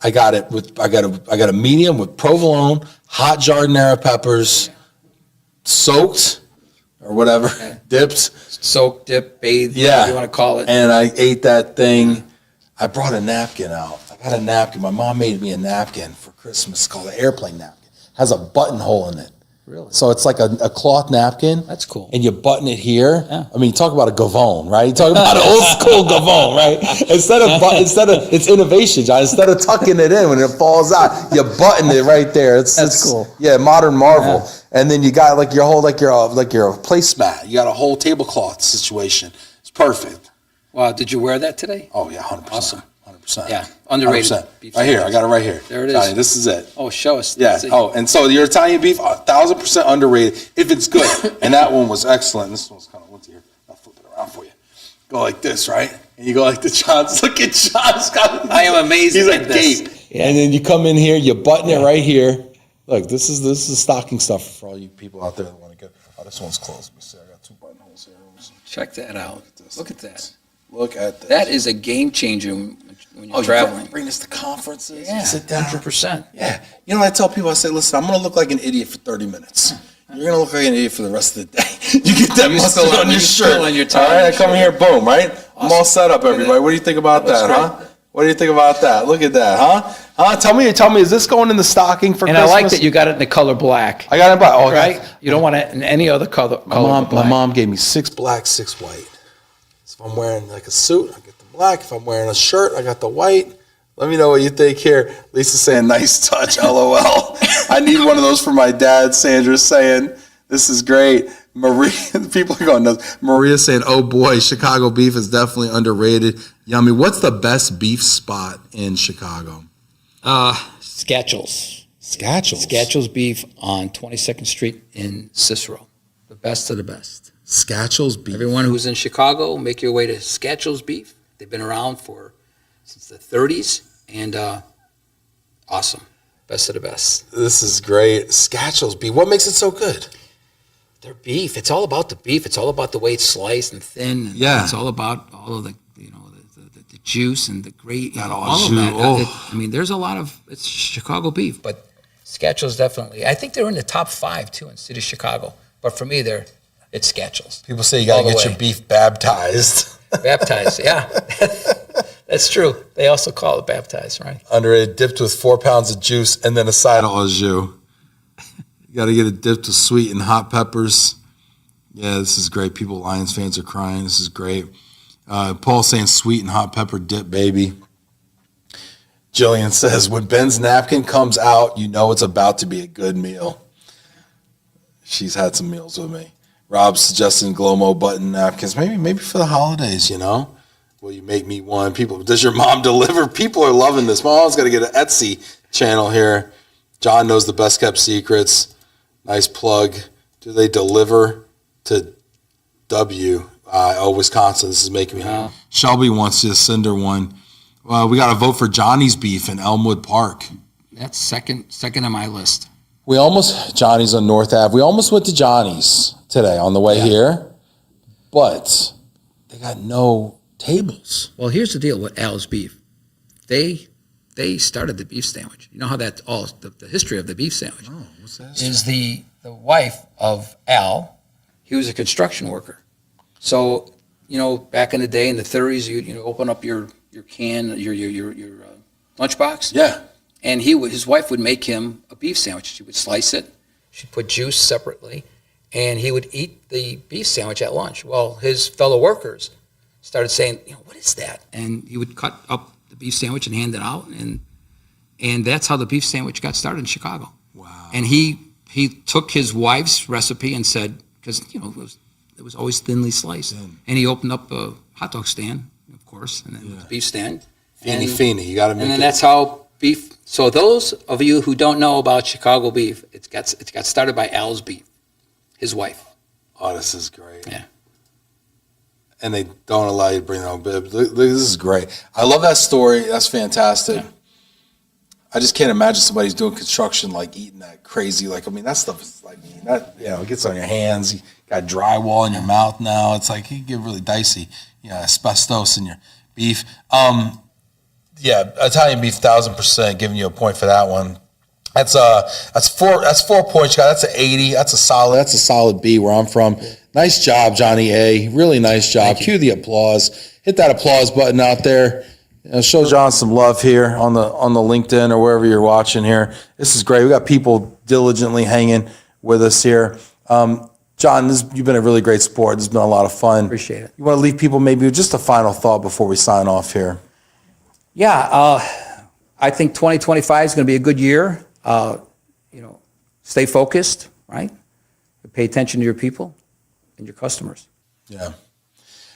I got a medium with provolone, hot giardiniera peppers, soaked or whatever, dipped. Soaked, dipped, bathed, whatever you want to call it. And I ate that thing. I brought a napkin out. I got a napkin. My mom made me a napkin for Christmas called an airplane napkin. Has a buttonhole in it. Really? So it's like a cloth napkin. That's cool. And you button it here. Yeah. I mean, talk about a gavone, right? You talk about an old school gavone, right? Instead of it's innovation, John. Instead of tucking it in when it falls out, you button it right there. It's cool. Yeah, modern marvel. Yeah. And then you got like your whole like your placemat. You got a whole tablecloth situation. It's perfect. Wow, did you wear that today? Oh yeah, 100%. Awesome. 100%. Yeah, underrated. 100%. Right here, I got it right here. There it is. Johnny, this is it. Oh, show us. Yeah. Let's see. Oh, and so your Italian beef, 1,000% underrated if it's good. And that one was excellent. This one's kind of what's here. I'll flip it around for you. Go like this, right? And you go like the John's. Look at John's got. I am amazed. He's at like this. gape. Yeah. And then you come in here, you button it right here. Look, this is stocking stuff for all you people out there that want to get. Oh, this one's closed. Let me see. I got 2 buttonholes here. Check that out. Look at that. Look at this. That is a game changer when you're traveling. Bring this to conferences. Yeah, sit down. 100%. Yeah. You know what I tell people? I say, listen, I'm going to look like an idiot for 30 minutes. You're going to look like an idiot for the rest of the day. You get that mustard on your shirt. On your all right, I come here, boom, right? Awesome. I'm all set up, everybody. What do you think about that, huh? What do you think about that? Look at that, huh? Tell me, is this going in the stocking for And Christmas? I like that you got it in the color black. I got it black. Oh, Right? You don't want it in any other color. My mom gave me 6 black, 6 white. So if I'm wearing like a suit, I get the black. If I'm wearing a shirt, I got the white. Let me know what you think here. Lisa's saying, nice touch, LOL. I need one of those for my dad. Sandra's saying, this is great. Maria, people are going nuts. Maria's saying, oh boy, Chicago beef is definitely underrated. Yummy. What's the best beef spot in Chicago? Scatchels. Scatchels. Scatchels beef on 22nd Street in Cicero. The best of the best. Scatchels beef. Everyone who's in Chicago, make your way to Scatchels beef. They've been around since the 30s, and awesome. Best of the best. This is great. Scatchels beef. What makes it so good? Their beef. It's all about the beef. It's all about the way it's sliced and thin. And Yeah. It's all about all of the juice and the great. all All of juice. that. Oh. I mean, there's a lot of it's Chicago beef, but Scatchels definitely. I think they're in the top 5 too in the city of Chicago. But for me, it's Scatchels. People say you got All to the get way. your beef baptized. Baptized, yeah. That's true. They also call it baptized, right? Under it, dipped with 4 pounds of juice and then a side of au jus. You got to get it dipped with sweet and hot peppers. Yeah, this is great. People, Lions fans are crying. This is great. Paul saying sweet and hot pepper dip, baby. Jillian says, when Ben's napkin comes out, you know it's about to be a good meal. She's had some meals with me. Rob's suggesting Glomo button napkins. Maybe for the holidays, you know? Will you make me one? People, does your mom deliver? People are loving this. My mom's got to get an Etsy channel here. John knows the best kept secrets. Nice plug. Do they deliver to Wisconsin? This is making me happy. Shelby wants you to send her one. We got to vote for Johnny's Beef in Elmwood Park. That's second on my list. Johnny's on North Ave. We almost went to Johnny's today on the way here, but they got no tables. Well, here's the deal with Al's Beef. They started the beef sandwich. You know how that's all the history of the beef sandwich. Oh, what's that? Is the wife of Al. He was a construction worker. So, back in the day in the 30s, you open up your can, your lunchbox. Yeah. And his wife would make him a beef sandwich. She would slice it. She'd put juice separately, and he would eat the beef sandwich at lunch. Well, his fellow workers started saying, what is that? And he would cut up the beef sandwich and hand it out, and that's how the beef sandwich got started in Chicago. Wow. And he took his wife's recipe and said, because it was always thinly sliced, and he opened up a hot dog stand, of course, and then the beef stand. Feeny, you got to make it. And then that's how beef. So those of you who don't know about Chicago beef, it got started by Al's Beef, his wife. Oh, this is great. Yeah. And they don't allow you to bring their own bib. Look, this is great. I love that story. That's fantastic. Yeah. I just can't imagine somebody's doing construction like eating that crazy. that stuff is like it gets on your hands. You got drywall in your mouth now. It's like you get really dicey. Asbestos in your beef. Yeah, Italian beef, 1,000%. Giving you a point for that one. That's 4 points, guys. That's an 80. That's a solid B where I'm from. Nice job, Johnny A. Really nice job. Cue the applause. Hit that applause button out there. Show John some love here on the LinkedIn or wherever you're watching here. This is great. We got people diligently hanging with us here. John, you've been a really great sport. This has been a lot of fun. Appreciate it. You want to leave people maybe with just a final thought before we sign off here? Yeah, I think 2025 is going to be a good year. Stay focused, right? Pay attention to your people and your customers. Yeah.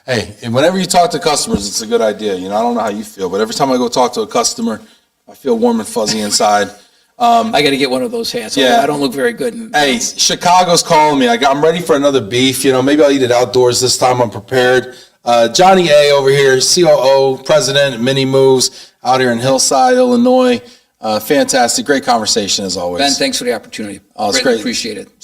Hey, and whenever you talk to customers, it's a good idea. I don't know how you feel, but every time I go talk to a customer, I feel warm and fuzzy inside. I got to get one of those hats. Yeah. I don't look very good. Hey, Chicago's calling me. I'm ready for another beef. Maybe I'll eat it outdoors this time. I'm prepared. Johnny A. over here, COO, president, MiniMoves out here in Hillside, Illinois. Fantastic. Great conversation as always. Ben, thanks for the opportunity. Oh, it's Greatly great. appreciate it.